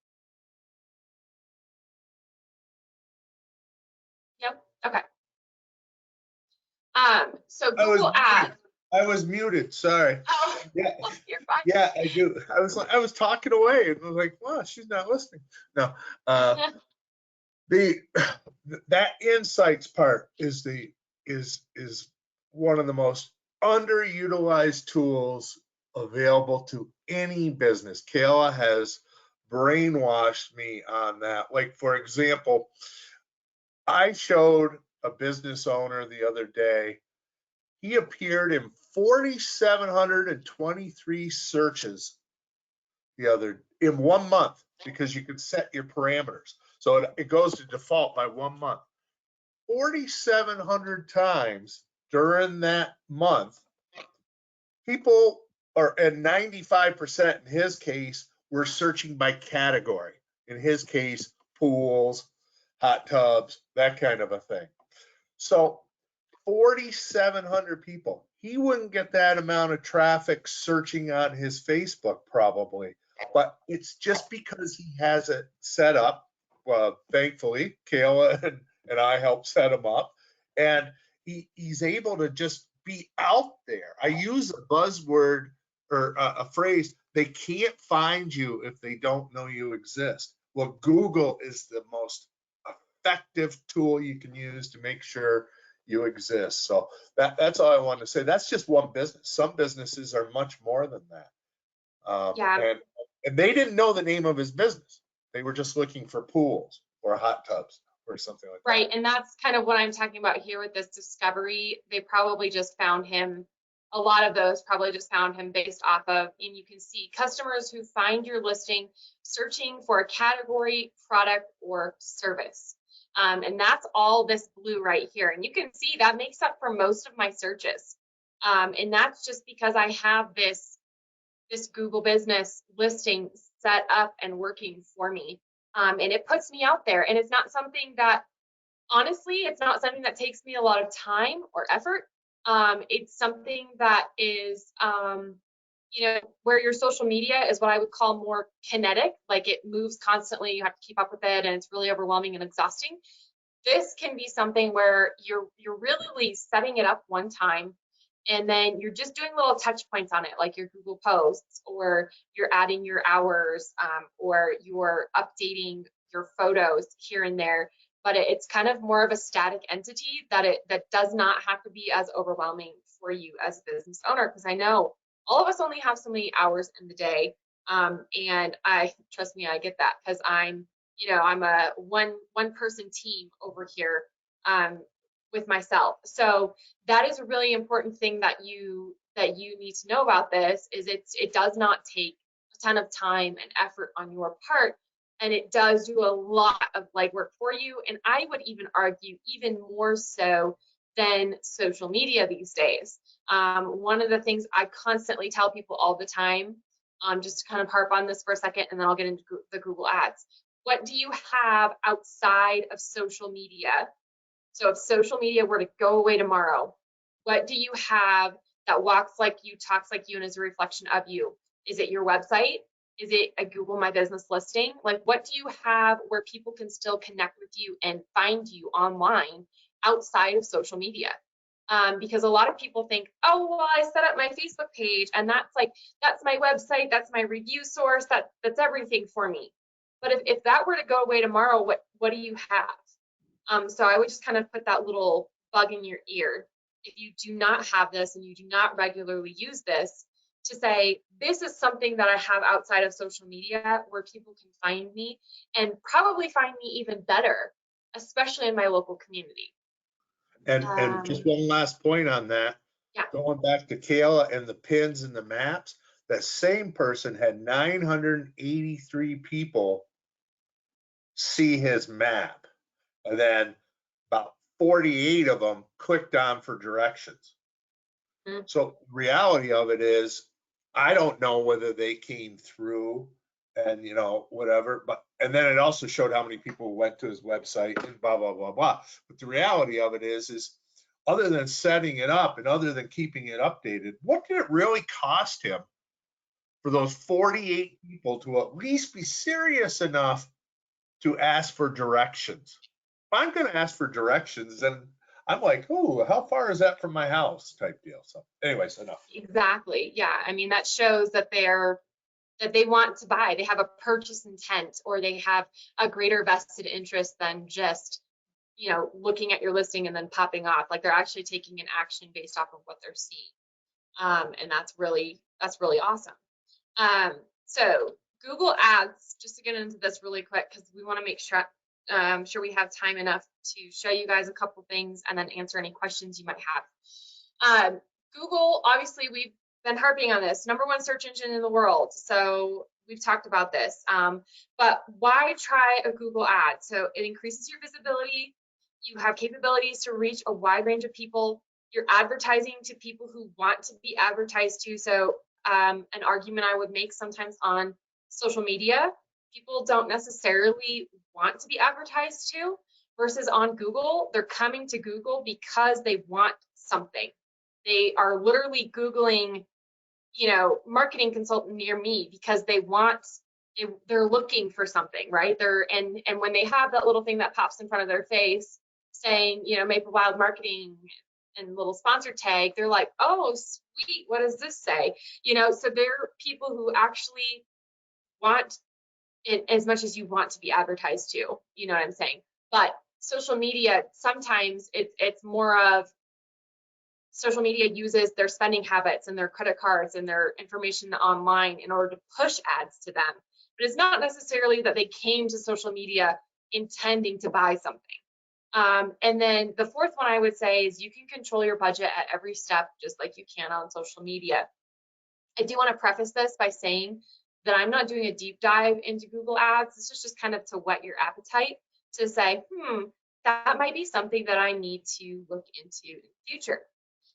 Yep. Okay. So Google Ads. I was muted. Sorry. Oh, Yeah, you're fine. yeah, I do. I was talking away, and I was like, "Wow, she's not listening." No, that insights part is one of the most underutilized tools available to any business. Kayla has brainwashed me on that. Like, for example, I showed a business owner the other day, he appeared in 4,723 searches in 1 month, because you can set your parameters. So it goes to default by 1 month. 4,700 times during that month, people are, and 95% in his case, were searching by category. In his case, pools, hot tubs, that kind of a thing. So 4,700 people. He wouldn't get that amount of traffic searching on his Facebook probably, but it's just because he has it set up. Thankfully, Kayla and I helped set him up, and he's able to just be out there. I use a buzzword or a phrase, they can't find you if they don't know you exist. Well, Google is the most effective tool you can use to make sure you exist. So that's all I wanted to say. That's just one business. Some businesses are much more than that. Yeah. And they didn't know the name of his business. They were just looking for pools or hot tubs or something like that. Right, and that's kind of what I'm talking about here with this discovery. They probably just found him, a lot of those probably just found him based off of, and you can see customers who find your listing searching for a category, product, or service. And that's all this blue right here. And you can see that makes up for most of my searches. And that's just because I have this Google business listing set up and working for me. And it puts me out there. And it's not something that, honestly, it's not something that takes me a lot of time or effort. It's something that is, you know, where your social media is what I would call more kinetic, like it moves constantly, you have to keep up with it, and it's really overwhelming and exhausting. This can be something where you're really setting it up one time, And then you're just doing little touch points on it, like your Google posts, or you're adding your hours, or you're updating your photos here and there. But it's kind of more of a static entity that does not have to be as overwhelming for you as a business owner, because I know all of us only have so many hours in the day. And trust me, I get that, because I'm a one person team over here with myself. So that is a really important thing that you need to know about this, is it does not take a ton of time and effort on your part, and it does do a lot of legwork for you. And I would even argue even more so than social media these days. One of the things I constantly tell people all the time, just to kind of harp on this for a second, and then I'll get into the Google Ads. What do you have outside of social media? So if social media were to go away tomorrow, what do you have that walks like you, talks like you, and is a reflection of you? Is it your website? Is it a Google My Business listing? Like, what do you have where people can still connect with you and find you online outside of social media? Because a lot of people think, oh, well, I set up my Facebook page and that's my website, that's my review source, that's everything for me. But if that were to go away tomorrow, what do you have? So I would just kind of put that little bug in your ear. If you do not have this and you do not regularly use this, to say, this is something that I have outside of social media where people can find me, and probably find me even better, especially in my local community. And just one last point on that. Yeah. Going back to Kayla and the pins and the maps, that same person had 983 people see his map. And then about 48 of them clicked on for directions. Mm-hmm. So reality of it is, I don't know whether they came through and, whatever, and then it also showed how many people went to his website and blah, blah, blah, blah. But the reality of it is other than setting it up and other than keeping it updated, what did it really cost him for those 48 people to at least be serious enough to ask for directions? If I'm going to ask for directions, then I'm like, oh, how far is that from my house type deal. So anyways, enough. Exactly. Yeah. I mean, that shows that they want to buy, they have a purchase intent, or they have a greater vested interest than just, looking at your listing and then popping off. Like, they're actually taking an action based off of what they're seeing. And that's really awesome. So Google Ads, just to get into this really quick, because we want to make sure we have time enough to show you guys a couple things and then answer any questions you might have. Google, obviously, we've been harping on this, #1 search engine in the world. So we've talked about this, but why try a Google ad? So it increases your visibility. You have capabilities to reach a wide range of people. You're advertising to people who want to be advertised to. So an argument I would make sometimes on social media, people don't necessarily want to be advertised to, versus on Google, they're coming to Google because they want something. They are literally Googling, marketing consultant near me because they're looking for something, right? And when they have that little thing that pops in front of their face saying, Maplewild marketing and little sponsor tag, they're like, oh, sweet, what does this say? So they're people who actually want it as much as you want to be advertised to, you know what I'm saying? But social media, sometimes it's more of, social media uses their spending habits and their credit cards and their information online in order to push ads to them. But it's not necessarily that they came to social media intending to buy something. And then the fourth one I would say is, you can control your budget at every step, just like you can on social media. I do want to preface this by saying that I'm not doing a deep dive into Google Ads. This is just kind of to whet your appetite to say, that might be something that I need to look into in the future.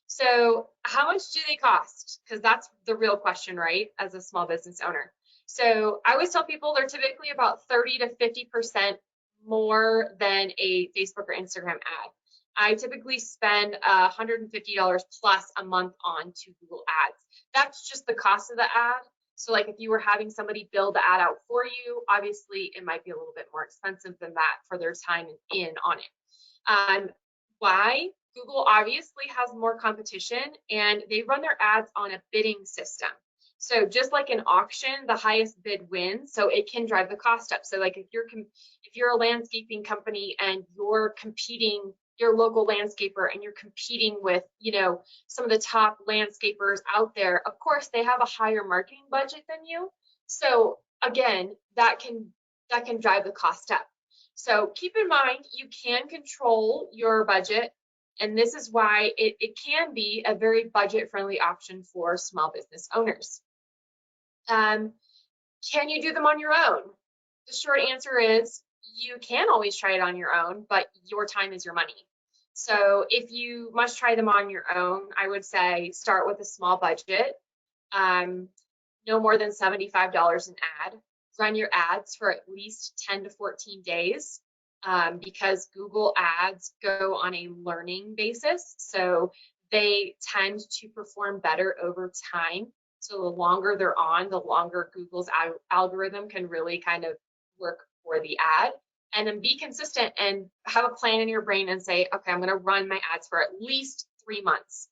So how much do they cost? Because that's the real question, right? As a small business owner. So I always tell people they're typically about 30 to 50% more than a Facebook or Instagram ad. I typically spend $150 plus a month on to Google Ads. That's just the cost of the ad. So like, if you were having somebody build the ad out for you, obviously it might be a little bit more expensive than that for their time in on it. Why? Google obviously has more competition, and they run their ads on a bidding system. So just like an auction, the highest bid wins, so it can drive the cost up. So like if you're a landscaping company and you're competing, your local landscaper, and you're competing with, you know, some of the top landscapers out there, of course they have a higher marketing budget than you. So again, that can drive the cost up. So keep in mind, you can control your budget, and this is why it can be a very budget-friendly option for small business owners. Can you do them on your own? The short answer is you can always try it on your own, but your time is your money. So if you must try them on your own, I would say start with a small budget, no more than $75 an ad. Run your ads for at least 10 to 14 days because Google ads go on a learning basis. So they tend to perform better over time. So the longer they're on, the longer Google's algorithm can really kind of work for the ad. And then be consistent and have a plan in your brain and say, okay, I'm going to run my ads for at least 3 months.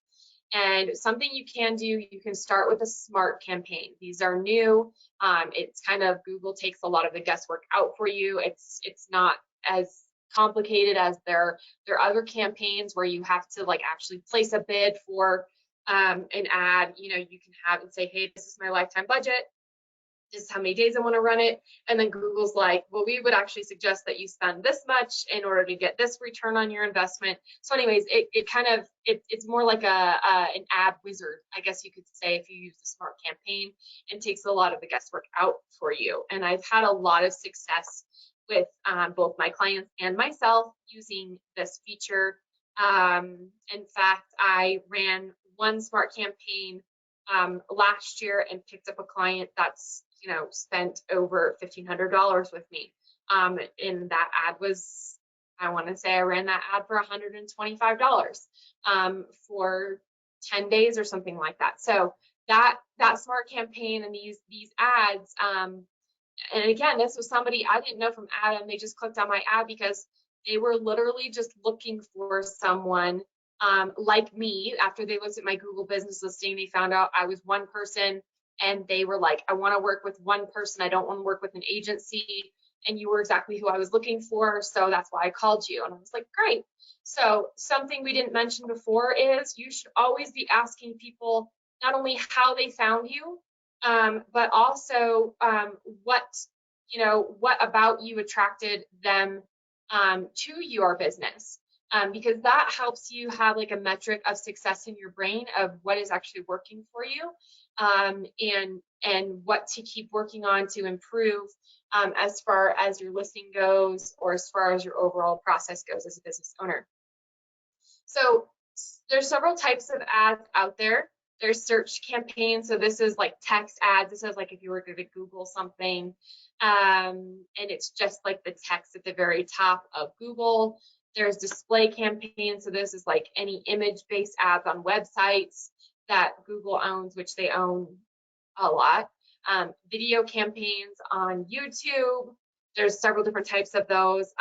And something you can do, you can start with a smart campaign. These are new. It's kind of, Google takes a lot of the guesswork out for you. It's not as complicated as their other campaigns where you have to like actually place a bid for an ad. You know, you can have it say, hey, this is my lifetime budget. This is how many days I want to run it. And then Google's like, well, we would actually suggest that you spend this much in order to get this return on your investment. So anyways, it's more like an ad wizard, I guess you could say, if you use the smart campaign, and takes a lot of the guesswork out for you. And I've had a lot of success with both my clients and myself using this feature. In fact, I ran one smart campaign last year and picked up a client that's, you know, spent over $1,500 with me. And that ad was, I want to say I ran that ad for $125 for 10 days or something like that. So that smart campaign and these ads, and again, this was somebody I didn't know from Adam. They just clicked on my ad because they were literally just looking for someone like me. After they looked at my Google business listing, they found out I was one person, and they were like, I want to work with one person. I don't want to work with an agency. And you were exactly who I was looking for. So that's why I called you. And I was like, great. So something we didn't mention before is you should always be asking people not only how they found you, but also what about you attracted them to your business. Because that helps you have like a metric of success in your brain of what is actually working for you, and what to keep working on to improve as far as your listing goes, or as far as your overall process goes as a business owner. So there's several types of ads out there. There's search campaigns. So this is like text ads. This is like if you were going to Google something, and it's just like the text at the very top of Google. There's display campaigns. So this is like any image-based ads on websites that Google owns, which they own a lot. Video campaigns on YouTube. There's several different types of those.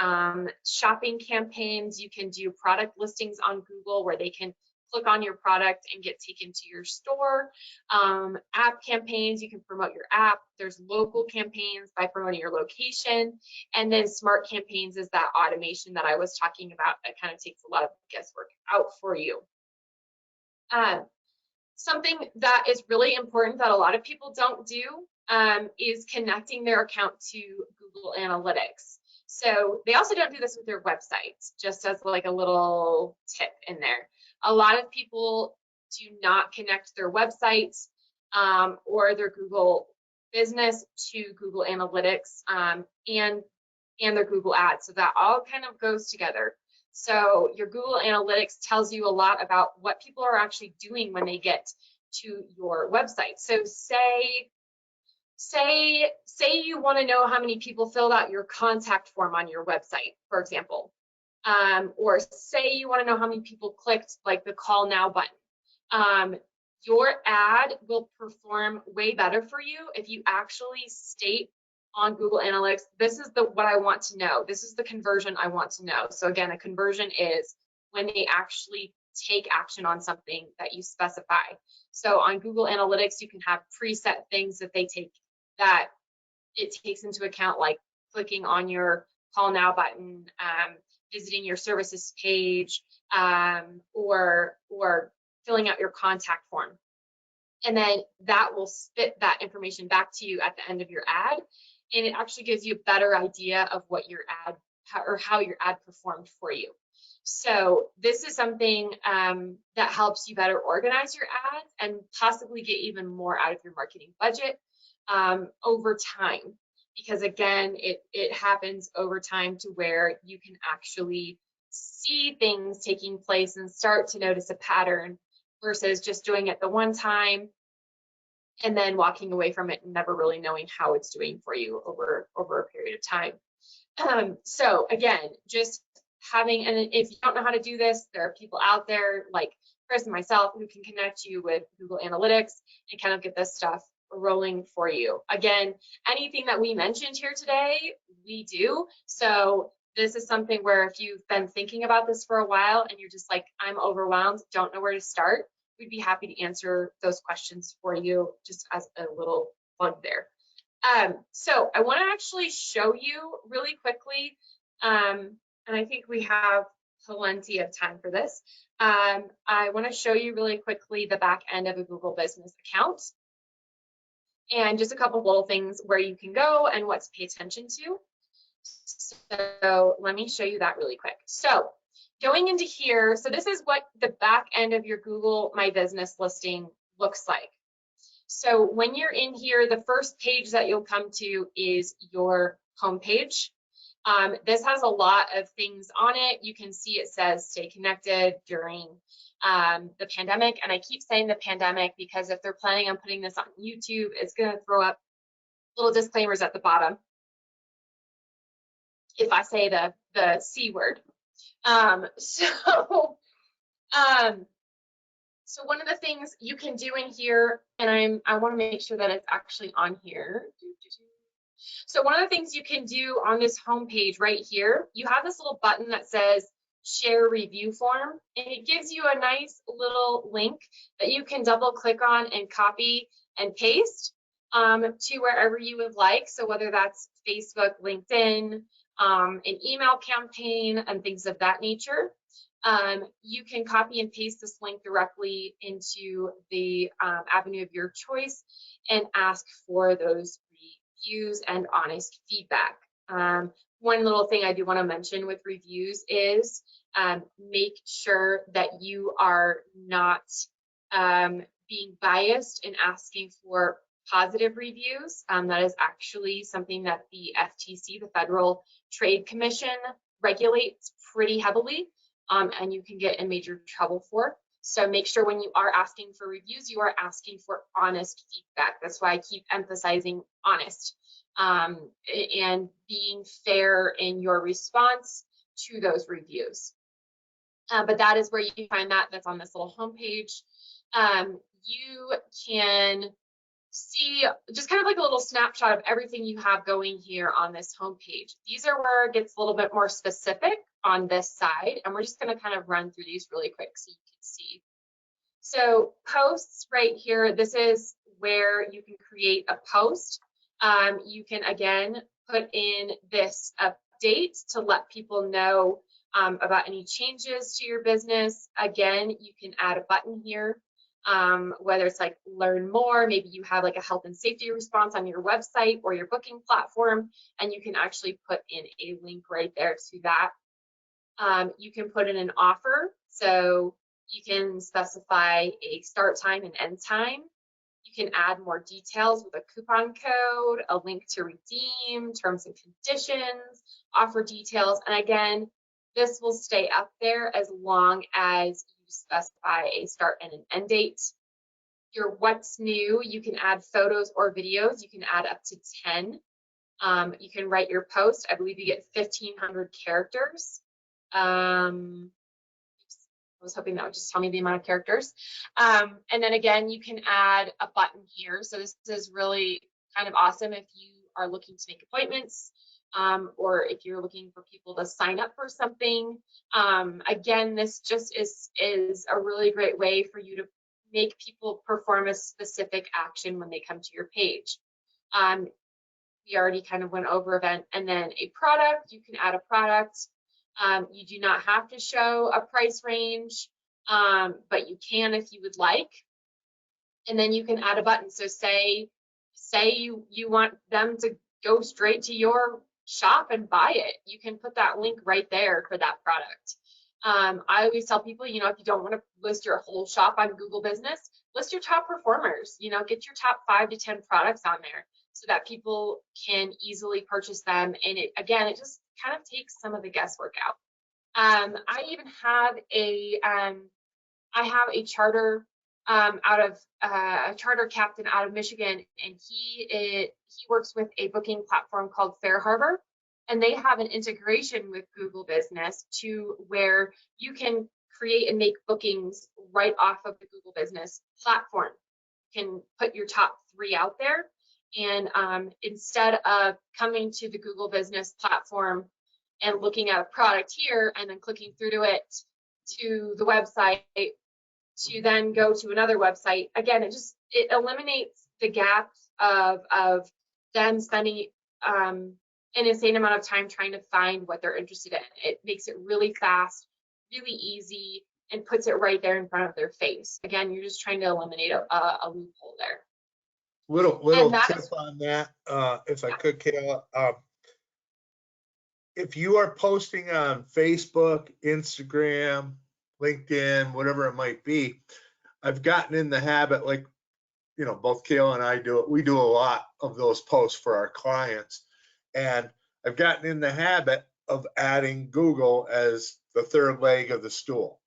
Shopping campaigns. You can do product listings on Google where they can click on your product and get taken to your store. App campaigns, you can promote your app. There's local campaigns by promoting your location. And then smart campaigns is that automation that I was talking about that kind of takes a lot of guesswork out for you. Something that is really important that a lot of people don't do is connecting their account to Google Analytics. So they also don't do this with their websites, just as like a little tip in there. A lot of people do not connect their websites or their Google business to Google Analytics and their Google ads. So that all kind of goes together. So your Google Analytics tells you a lot about what people are actually doing when they get to your website. So say you want to know how many people filled out your contact form on your website, for example. Or say you want to know how many people clicked like the call now button. Your ad will perform way better for you if you actually state on Google Analytics, this is what I want to know. This is the conversion I want to know. So again, a conversion is when they actually take action on something that you specify. So on Google Analytics, you can have preset things that they take, that it takes into account, like clicking on your call now button, visiting your services page, or filling out your contact form. And then that will spit that information back to you at the end of your ad. And it actually gives you a better idea of what your ad, how your ad performed for you. So this is something that helps you better organize your ads and possibly get even more out of your marketing budget over time. Because again, it happens over time to where you can actually see things taking place and start to notice a pattern versus just doing it the one time and then walking away from it and never really knowing how it's doing for you over a period of time. So again, just having, and if you don't know how to do this, there are people out there like Chris and myself who can connect you with Google Analytics and kind of get this stuff rolling for you. Again, anything that we mentioned here today, we do. So this is something where if you've been thinking about this for a while and you're just like, I'm overwhelmed, don't know where to start, we'd be happy to answer those questions for you, just as a little plug there. So I want to actually show you really quickly, and I think we have plenty of time for this. I want to show you really quickly the back end of a Google business account, and just a couple of little things where you can go and what to pay attention to. So let me show you that really quick. So going into here, so this is what the back end of your Google My Business listing looks like. So when you're in here, the first page that you'll come to is your home page. This has a lot of things on it. You can see it says stay connected during the pandemic. And I keep saying the pandemic because if they're planning on putting this on YouTube, it's going to throw up little disclaimers at the bottom if I say the C word. So one of the things you can do in here, and I want to make sure that it's actually on here. So one of the things you can do on this home page right here, you have this little button that says share review form, and it gives you a nice little link that you can double click on and copy and paste to wherever you would like. So whether that's Facebook, LinkedIn, an email campaign, and things of that nature. You can copy and paste this link directly into the avenue of your choice and ask for those reviews and honest feedback. One little thing I do want to mention with reviews is make sure that you are not being biased in asking for positive reviews. That is actually something that the FTC, the Federal Trade Commission, regulates pretty heavily. And you can get in major trouble for. So make sure when you are asking for reviews, you are asking for honest feedback. That's why I keep emphasizing honest and being fair in your response to those reviews. But that is where you find that. That's on this little homepage. You can see just kind of like a little snapshot of everything you have going here on this homepage. These are where it gets a little bit more specific on this side, and we're just going to kind of run through these really quick so you can see. So posts right here, this is where you can create a post. You can again put in this update to let people know about any changes to your business. Again, you can add a button here. Whether it's like learn more, maybe you have like a health and safety response on your website or your booking platform, and you can actually put in a link right there to that. You can put in an offer, so you can specify a start time and end time. You can add more details with a coupon code, a link to redeem, terms and conditions, offer details, and again, this will stay up there as long as you specify a start and an end date. Your what's new, you can add photos or videos. You can add up to 10. You can write your post. I believe you get 1,500 characters. I was hoping that would just tell me the amount of characters. And then again, you can add a button here. So this is really kind of awesome if you are looking to make appointments or if you're looking for people to sign up for something. Again, this just is a really great way for you to make people perform a specific action when they come to your page. We already kind of went over event, and then a product. You can add a product. You do not have to show a price range, but you can if you would like. And then you can add a button. So say you want them to go straight to your shop and buy it. You can put that link right there for that product. I always tell people, you know, if you don't want to list your whole shop on Google Business, list your top performers. You know, get your top 5 to 10 products on there so that people can easily purchase them. And it just kind of takes some of the guesswork out. I even have a charter a charter captain out of Michigan, and he works with a booking platform called Fair Harbor, and they have an integration with Google Business to where you can create and make bookings right off of the Google Business platform. You can put your top 3 out there, and instead of coming to the Google Business platform and looking at a product here and then clicking through to it to the website to then go to another website, again, it eliminates the gap of them spending an insane amount of time trying to find what they're interested in. It makes it really fast, really easy, and puts it right there in front of their face. Again, you're just trying to eliminate a loophole there. Little tip on that, if I could, Kayla. If you are posting on Facebook, Instagram, LinkedIn, whatever it might be, I've gotten in the habit, like, you know, both Kayla and I do it. We do a lot of those posts for our clients. And I've gotten in the habit of adding Google as the third leg of the stool.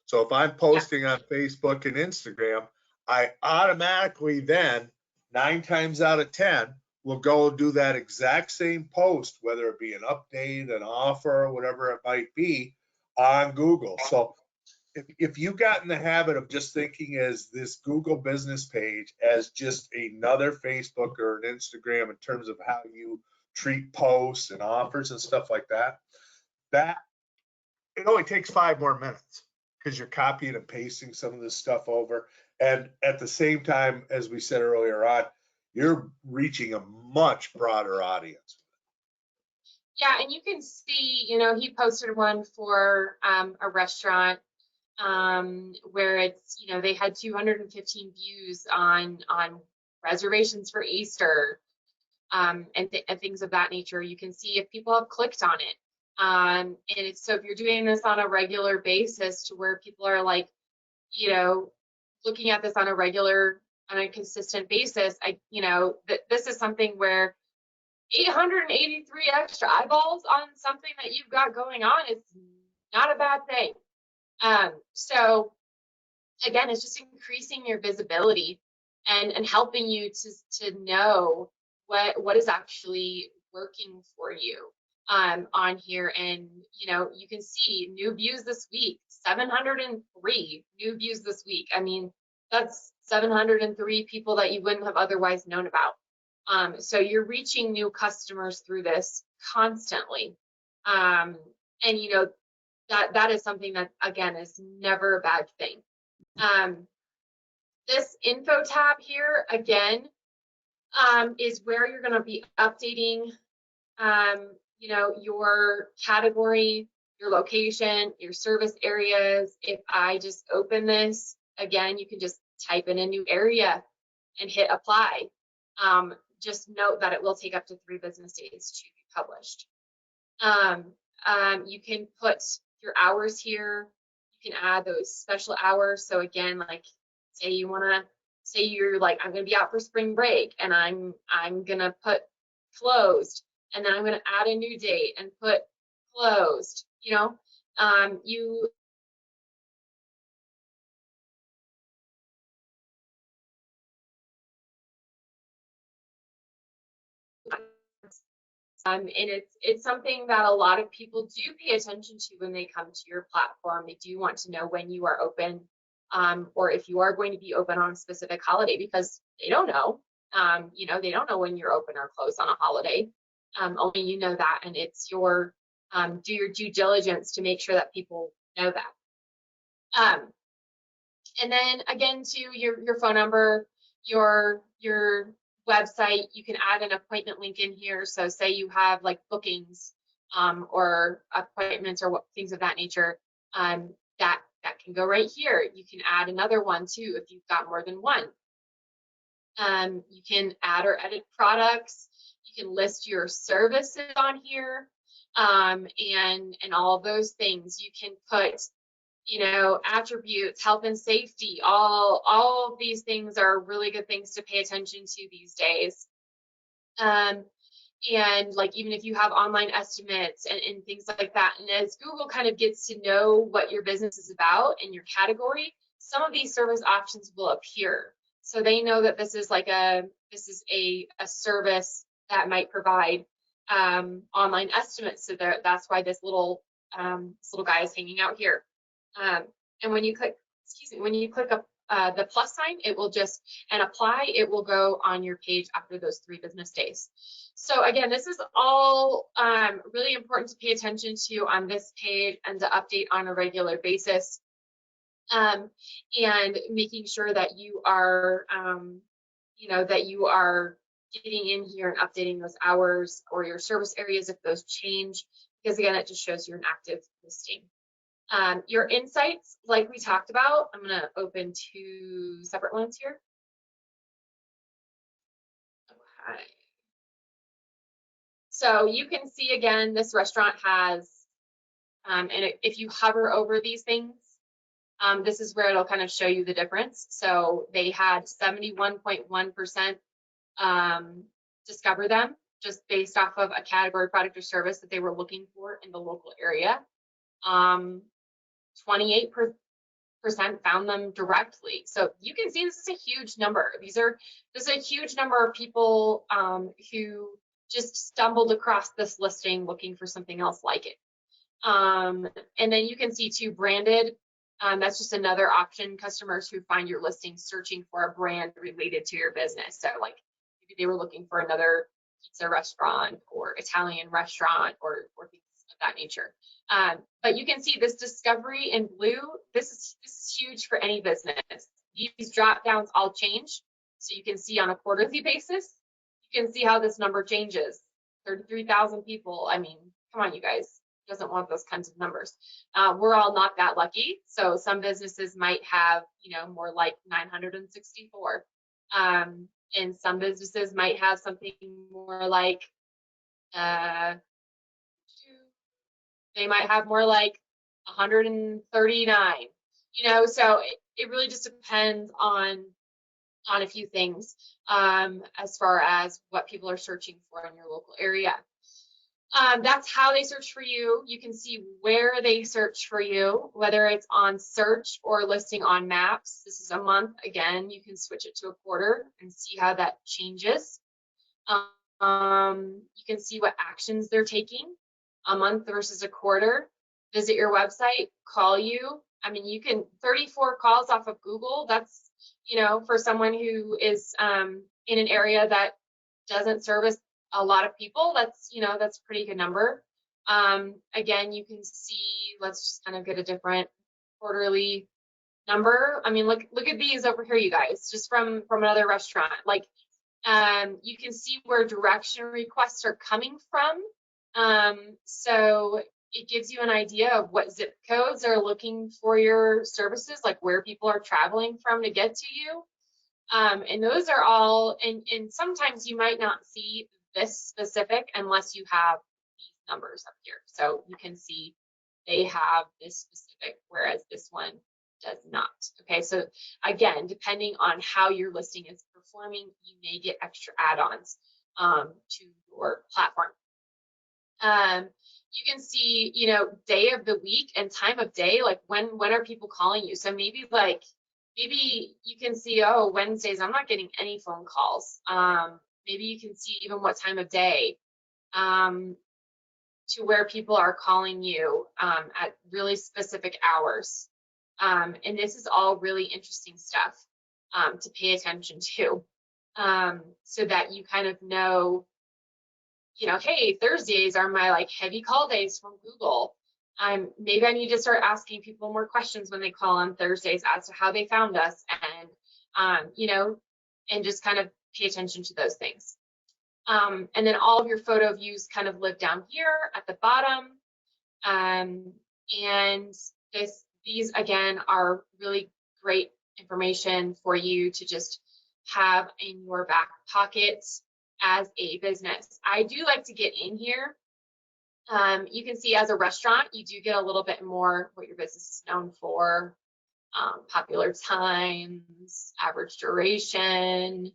So if I'm posting on Facebook and Instagram, I automatically then 9 times out of 10 will go do that exact same post, whether it be an update, an offer, whatever it might be, on Google. So if you got in the habit of just thinking as this Google business page as just another Facebook or an Instagram in terms of how you treat posts and offers and stuff like that, it only takes 5 more minutes because you're copying and pasting some of this stuff over. And at the same time, as we said earlier on, you're reaching a much broader audience. Yeah, and you can see, you know, he posted one for a restaurant where it's, you know, they had 215 views on reservations for Easter, and things of that nature. You can see if people have clicked on it. And it's, so if you're doing this on a regular basis to where people are like, you know, looking at this on a consistent basis, this is something where 883 extra eyeballs on something that you've got going on is not a bad thing. So again, it's just increasing your visibility and helping you to know what is actually working for you on here. And you know, you can see new views this week, 703 new views this week. I mean, that's 703 people that you wouldn't have otherwise known about. So you're reaching new customers through this constantly. And you know, that is something that, again, is never a bad thing. This info tab here, again, is where you're going to be updating, you know, your category, your location, your service areas. If I just open this, again, you can just type in a new area and hit apply. Just note that it will take up to 3 business days to be published. You can put your hours here. You can add those special hours. So again, like say you're like, I'm going to be out for spring break and I'm going to put closed, and then I'm going to add a new date and put closed, you know, and it's something that a lot of people do pay attention to when they come to your platform. They do want to know when you are open, or if you are going to be open on a specific holiday, because they don't know. You know, they don't know when you're open or closed on a holiday. Only you know that, and it's your do your due diligence to make sure that people know that. And then again, to your phone number, your website, you can add an appointment link in here. So say you have like bookings or appointments or things of that nature, that can go right here. You can add another one too if you've got more than one. You can add or edit products. You can list your services on here, and all of those things. You can put, you know, attributes, health and safety. All of these things are really good things to pay attention to these days. And like, even if you have online estimates and things like that, and as Google kind of gets to know what your business is about and your category, some of these service options will appear. So they know that this is like a service that might provide online estimates. So that's why this little guy is hanging out here. And when you click, up the plus sign, it will just, and apply, it will go on your page after those 3 business days. So again, this is all really important to pay attention to on this page and to update on a regular basis. And making sure that you are, that you are getting in here and updating those hours or your service areas if those change, because again, it just shows you're an active listing. Your insights, like we talked about, I'm going to open 2 separate ones here. Okay. So you can see again, this restaurant has, and if you hover over these things, this is where it'll kind of show you the difference. So they had 71.1% discover them just based off of a category, product, or service that they were looking for in the local area. 28% found them directly. So you can see this is a huge number. This is a huge number of people who just stumbled across this listing looking for something else like it. And then you can see too, branded. That's just another option. Customers who find your listing searching for a brand related to your business. So like maybe they were looking for another pizza restaurant or Italian restaurant or things of that nature. But you can see this discovery in blue. This is huge for any business. These drop downs all change. So you can see on a quarterly basis, you can see how this number changes. 33,000 people. I mean, come on, you guys. Doesn't want those kinds of numbers. We're all not that lucky. So some businesses might have, more like 964. And some businesses might have something more like, they might have more like 139, so it really just depends on a few things as far as what people are searching for in your local area. That's how they search for you. You can see where they search for you, whether it's on search or listing on maps. This is a month. Again, you can switch it to a quarter and see how that changes. You can see what actions they're taking, a month versus a quarter. Visit your website, call you. I mean, you can 34 calls off of Google. That's, for someone who is in an area that doesn't service a lot of people, that's a pretty good number. Again, you can see, let's just kind of get a different quarterly number. I mean, look at these over here, you guys, just from another restaurant. Like, you can see where direction requests are coming from. So it gives you an idea of what zip codes are looking for your services, like where people are traveling from to get to you. And those are all, and sometimes you might not see this specific unless you have these numbers up here. So you can see they have this specific, whereas this one does not. Okay, so again, depending on how your listing is performing, you may get extra add-ons to your platform. You can see, day of the week and time of day, like when are people calling you? So maybe you can see, oh, Wednesdays, I'm not getting any phone calls. Maybe you can see even what time of day to where people are calling you at really specific hours. And this is all really interesting stuff to pay attention to, so that you kind of know, hey, Thursdays are my like heavy call days from Google. Maybe I need to start asking people more questions when they call on Thursdays as to how they found us, and and just kind of pay attention to those things. And then all of your photo views kind of live down here at the bottom. And these again are really great information for you to just have in your back pocket as a business. I do like to get in here. You can see as a restaurant, you do get a little bit more what your business is known for, popular times, average duration,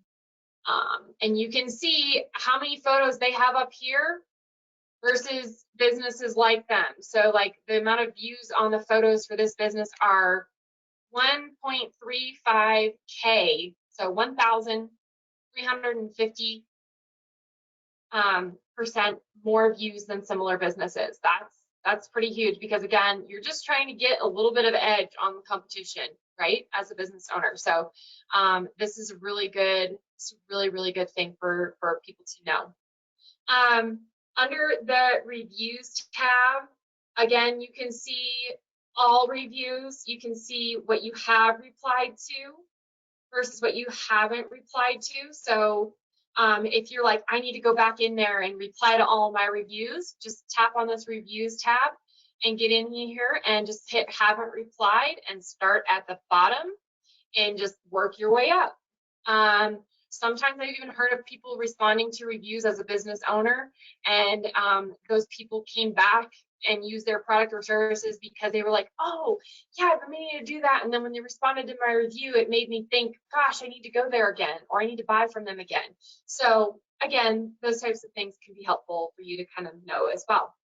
and you can see how many photos they have up here versus businesses like them. So like the amount of views on the photos for this business are 1.35K, so 1,350 % more views than similar businesses. That's pretty huge, because again, you're just trying to get a little bit of edge on the competition, right, as a business owner. So this is a really good, really good thing for people to know. Under the reviews tab, again, you can see all reviews. You can see what you have replied to versus what you haven't replied to. So if you're like, I need to go back in there and reply to all my reviews, just tap on this reviews tab and get in here and just hit haven't replied and start at the bottom and just work your way up. Sometimes I've even heard of people responding to reviews as a business owner, and those people came back and used their product or services because they were like, oh, yeah, I've been meaning to do that. And then when they responded to my review, it made me think, gosh, I need to go there again, or I need to buy from them again. So again, those types of things can be helpful for you to kind of know as well.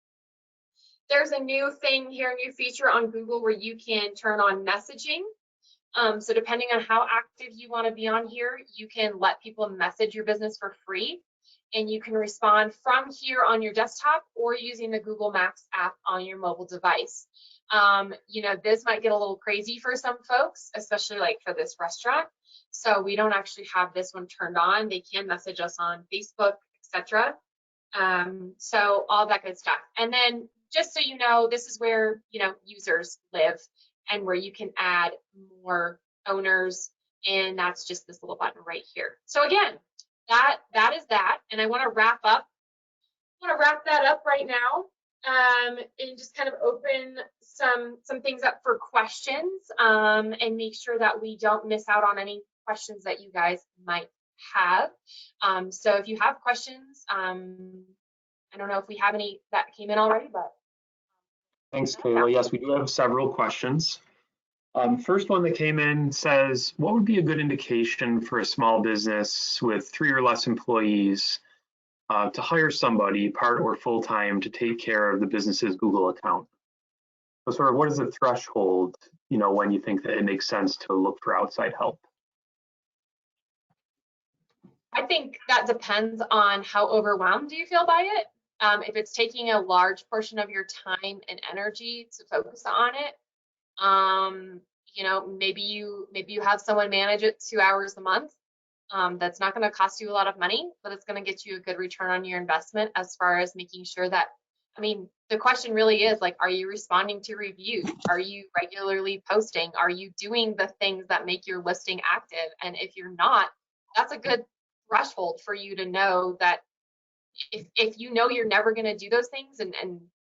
There's a new thing here, a new feature on Google where you can turn on messaging. So depending on how active you want to be on here, you can let people message your business for free, and you can respond from here on your desktop or using the Google Maps app on your mobile device. This might get a little crazy for some folks, especially like for this restaurant. So we don't actually have this one turned on. They can message us on Facebook, etc. So all that good stuff. And then just so you know, this is where users live and where you can add more owners, and that's just this little button right here. So again, that is that, and I want to wrap that up right now, and just kind of open some things up for questions, and make sure that we don't miss out on any questions that you guys might have. So if you have questions, I don't know if we have any that came in already, but Thanks, Kayla. Yes, we do have several questions. First one that came in says, what would be a good indication for a small business with 3 or less employees to hire somebody part or full-time to take care of the business's Google account? So sort of what is the threshold, when you think that it makes sense to look for outside help? I think that depends on how overwhelmed you feel by it. If it's taking a large portion of your time and energy to focus on it, maybe you have someone manage it 2 hours a month. That's not going to cost you a lot of money, but it's going to get you a good return on your investment as far as making sure that, the question really is like, are you responding to reviews? Are you regularly posting? Are you doing the things that make your listing active? And if you're not, that's a good threshold for you to know that if you're never going to do those things, and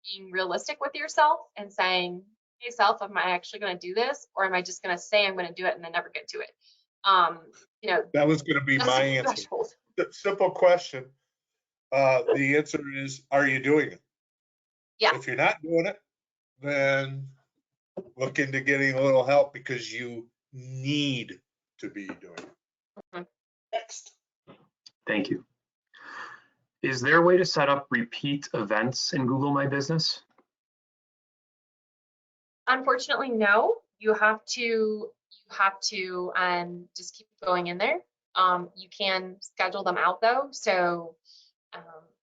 being realistic with yourself and saying, hey self, am I actually going to do this, or am I just going to say I'm going to do it and then never get to it? That was going to be my answer. Simple question. The answer is, are you doing it? Yeah. If you're not doing it, then look into getting a little help, because you need to be doing it. Mm-hmm. Next. Thank you. Is there a way to set up repeat events in Google My Business? Unfortunately, no. You have to just keep going in there. You can schedule them out though. So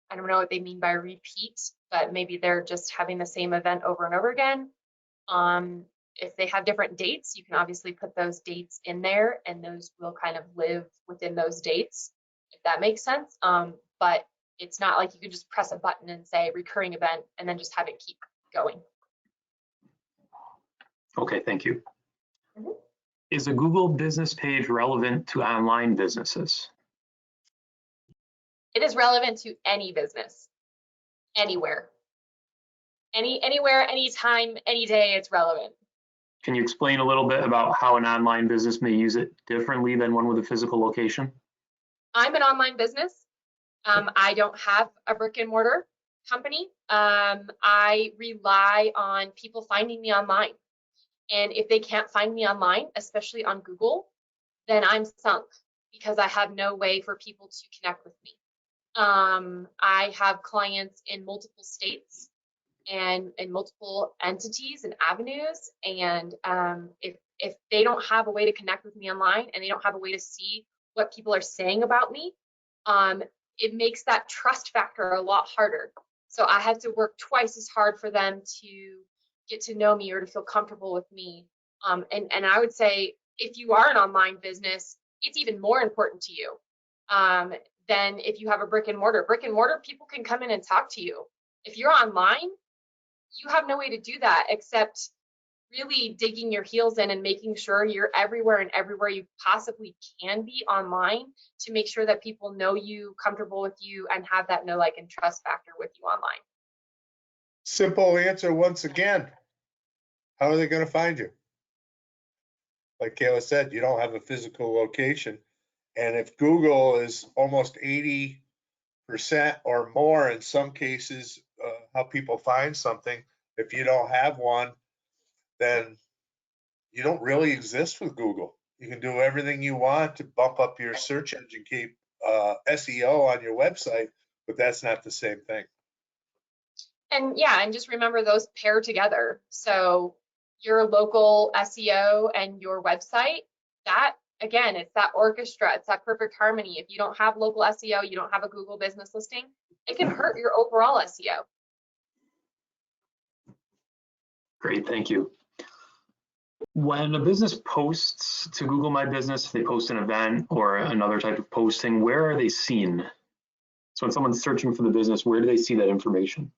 I don't know what they mean by repeat, but maybe they're just having the same event over and over again. If they have different dates, you can obviously put those dates in there, and those will kind of live within those dates, if that makes sense. But It's not like you can just press a button and say recurring event and then just have it keep going. Okay, thank you. Mhm. Is a Google business page relevant to online businesses? It is relevant to any business, anywhere. Anywhere, anytime, any day, it's relevant. Can you explain a little bit about how an online business may use it differently than one with a physical location? I'm an online business. I don't have a brick and mortar company. I rely on people finding me online. And if they can't find me online, especially on Google, then I'm sunk because I have no way for people to connect with me. I have clients in multiple states and in multiple entities and avenues. And if they don't have a way to connect with me online and they don't have a way to see what people are saying about me, it makes that trust factor a lot harder. So I have to work twice as hard for them to get to know me or to feel comfortable with me. And I would say if you are an online business, it's even more important to you than if you have a brick and mortar. Brick and mortar, people can come in and talk to you. If you're online, you have no way to do that except really digging your heels in and making sure you're everywhere and everywhere you possibly can be online to make sure that people know you, comfortable with you, and have that know, like, and trust factor with you online. Simple answer once again. How are they going to find you? Like Kayla said, you don't have a physical location. And if Google is almost 80% or more in some cases, how people find something, if you don't have one, then you don't really exist with Google. You can do everything you want to bump up your search engine keep SEO on your website, but that's not the same thing. And yeah, and just remember those pair together. So your local SEO and your website, that again, it's that orchestra, it's that perfect harmony. If you don't have local SEO, you don't have a Google business listing, it can hurt your overall SEO. Great, thank you. When a business posts to Google My Business, if they post an event or another type of posting, where are they seen? So when someone's searching for the business, where do they see that information?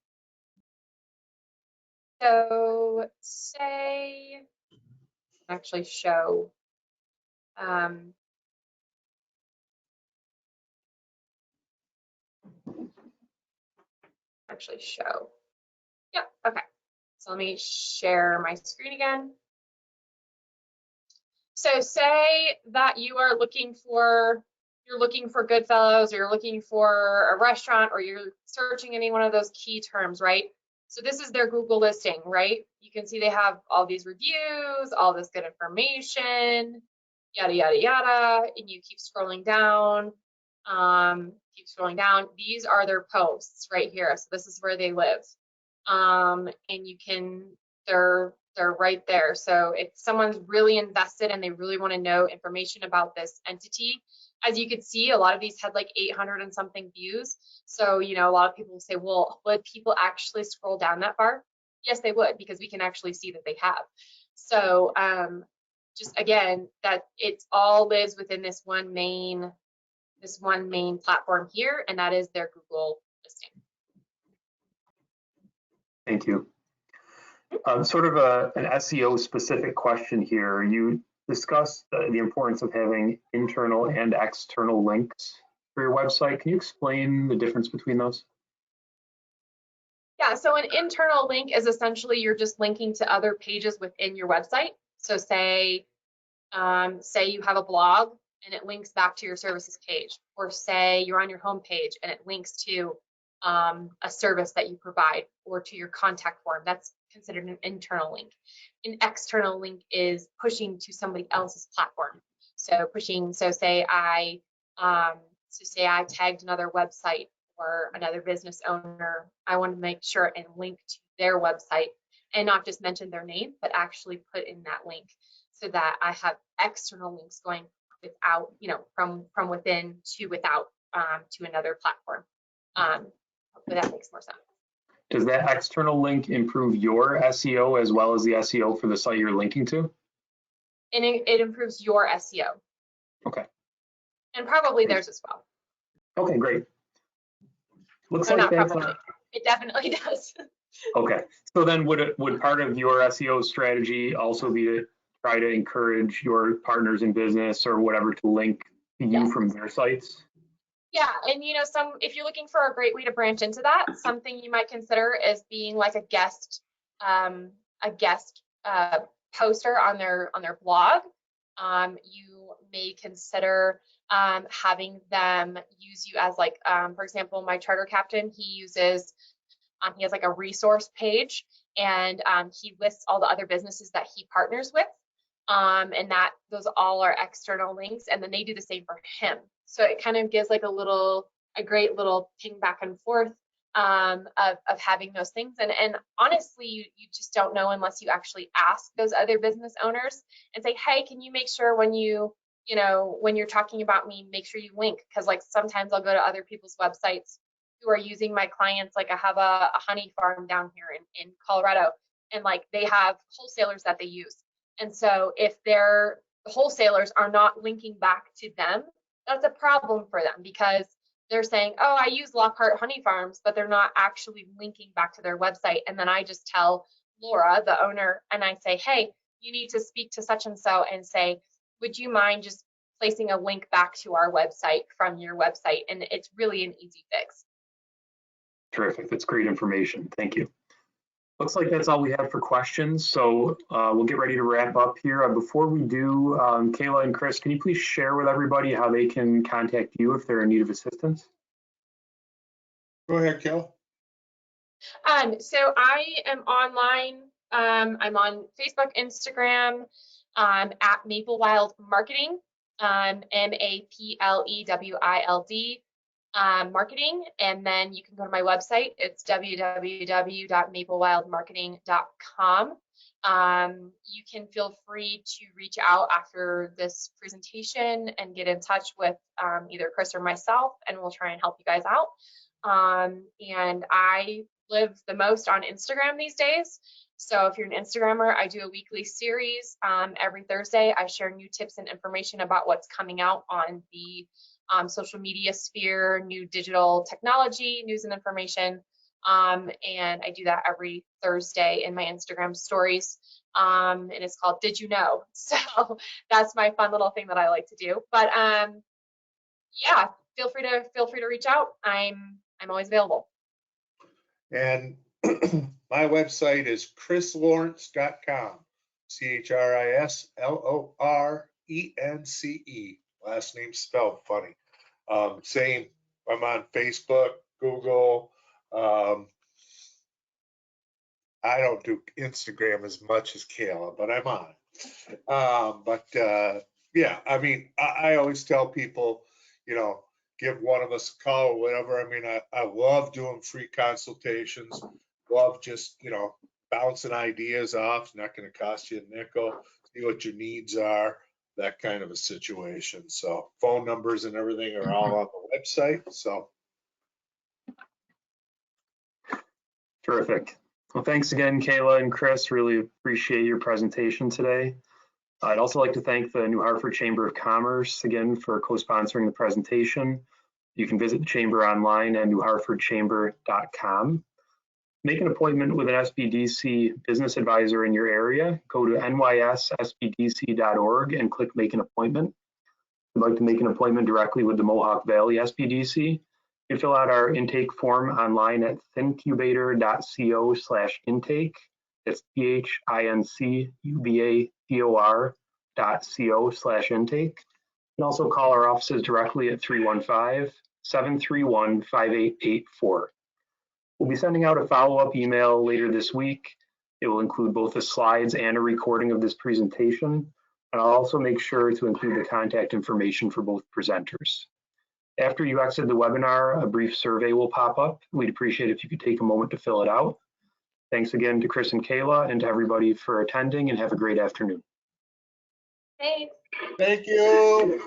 So say, actually show, Yep, okay. So let me share my screen again. So say that you are looking for, Goodfellows, or you're looking for a restaurant, or you're searching any one of those key terms, right? So this is their Google listing, right? You can see they have all these reviews, all this good information, yada, yada, yada, and you keep scrolling down, These are their posts right here. So this is where they live. And you can, they're right there. So if someone's really invested and they really want to know information about this entity, as you could see, a lot of these had like 800 and something views. So, you know, a lot of people say, well, would people actually scroll down that far? Yes, they would, because we can actually see that they have. So just again, that it all lives within this one main platform here, and that is their Google listing. Thank you. Sort of an SEO specific question here. You discussed the importance of having internal and external links for your website. Can you explain the difference between those? Yeah, so an internal link is essentially you're just linking to other pages within your website. So say you have a blog and it links back to your services page, or say you're on your home page and it links to a service that you provide, or to your contact form. That's considered an internal link. An external link is pushing to somebody else's platform. So say I tagged another website or another business owner. I want to make sure and link to their website and not just mention their name, but actually put in that link so that I have external links going without, you know, from within to without to another platform. Hopefully that makes more sense. Does that external link improve your SEO as well as the SEO for the site you're linking to? And it improves your SEO. Okay. And probably theirs as well. Okay, great. Looks So like not that's probably. It definitely does. okay. So then would part of your SEO strategy also be to try to encourage your partners in business or whatever to link to you Yes. from their sites? Yeah, and if you're looking for a great way to branch into that, something you might consider is being like a guest poster on their blog. You may consider having them use you as like, for example, my charter captain, he has like a resource page, and he lists all the other businesses that he partners with. And that those all are external links, and then they do the same for him. So it kind of gives like a great little ping back and forth of having those things. And honestly, you just don't know unless you actually ask those other business owners and say, hey, can you make sure when when you're talking about me, make sure you link, because like sometimes I'll go to other people's websites who are using my clients. Like I have a honey farm down here in Colorado, and like they have wholesalers that they use. And so if their wholesalers are not linking back to them, that's a problem for them, because they're saying, oh, I use Lockhart Honey Farms, but they're not actually linking back to their website. And then I just tell Laura, the owner, and I say, hey, you need to speak to such and so and say, would you mind just placing a link back to our website from your website? And it's really an easy fix. Terrific. That's great information. Thank you. Looks like that's all we have for questions. So we'll get ready to wrap up here. Before we do, Kayla and Chris, can you please share with everybody how they can contact you if they're in need of assistance? Go ahead, Kayla. So I am online. I'm on Facebook, Instagram, at Maplewild Marketing, MAPLEWILD marketing. And then you can go to my website. It's www.maplewildmarketing.com. You can feel free to reach out after this presentation and get in touch with either Chris or myself, and we'll try and help you guys out. And I live the most on Instagram these days. So if you're an Instagrammer, I do a weekly series. Every Thursday, I share new tips and information about what's coming out on the social media sphere, new digital technology, news and information. And I do that every Thursday in my Instagram stories. And it's called Did You Know? So that's my fun little thing that I like to do. But yeah, feel free to reach out. I'm always available. And my website is chrislorence.com, CHRISLORENCE. Last name spelled funny. Same, I'm on Facebook, Google. I don't do Instagram as much as Kayla, but I'm on. Yeah, I mean, I always tell people, give one of us a call or whatever. I mean, I love doing free consultations, love just, bouncing ideas off. It's not going to cost you a nickel. See what your needs are, that kind of a situation. So phone numbers and everything are all on the website. So. Terrific. Well, thanks again, Kayla and Chris. Really appreciate your presentation today. I'd also like to thank the New Hartford Chamber of Commerce again for co-sponsoring the presentation. You can visit the Chamber online at newhartfordchamber.com. Make an appointment with an SBDC business advisor in your area. Go to nysbdc.org and click Make an Appointment. If you'd like to make an appointment directly with the Mohawk Valley SBDC, you can fill out our intake form online at thincubator.co/intake. It's thincubator.co/intake. You can also call our offices directly at 315-731-5884. We'll be sending out a follow-up email later this week. It will include both the slides and a recording of this presentation. And I'll also make sure to include the contact information for both presenters. After you exit the webinar, a brief survey will pop up. We'd appreciate if you could take a moment to fill it out. Thanks again to Chris and Kayla and to everybody for attending, and have a great afternoon. Thanks. Thank you.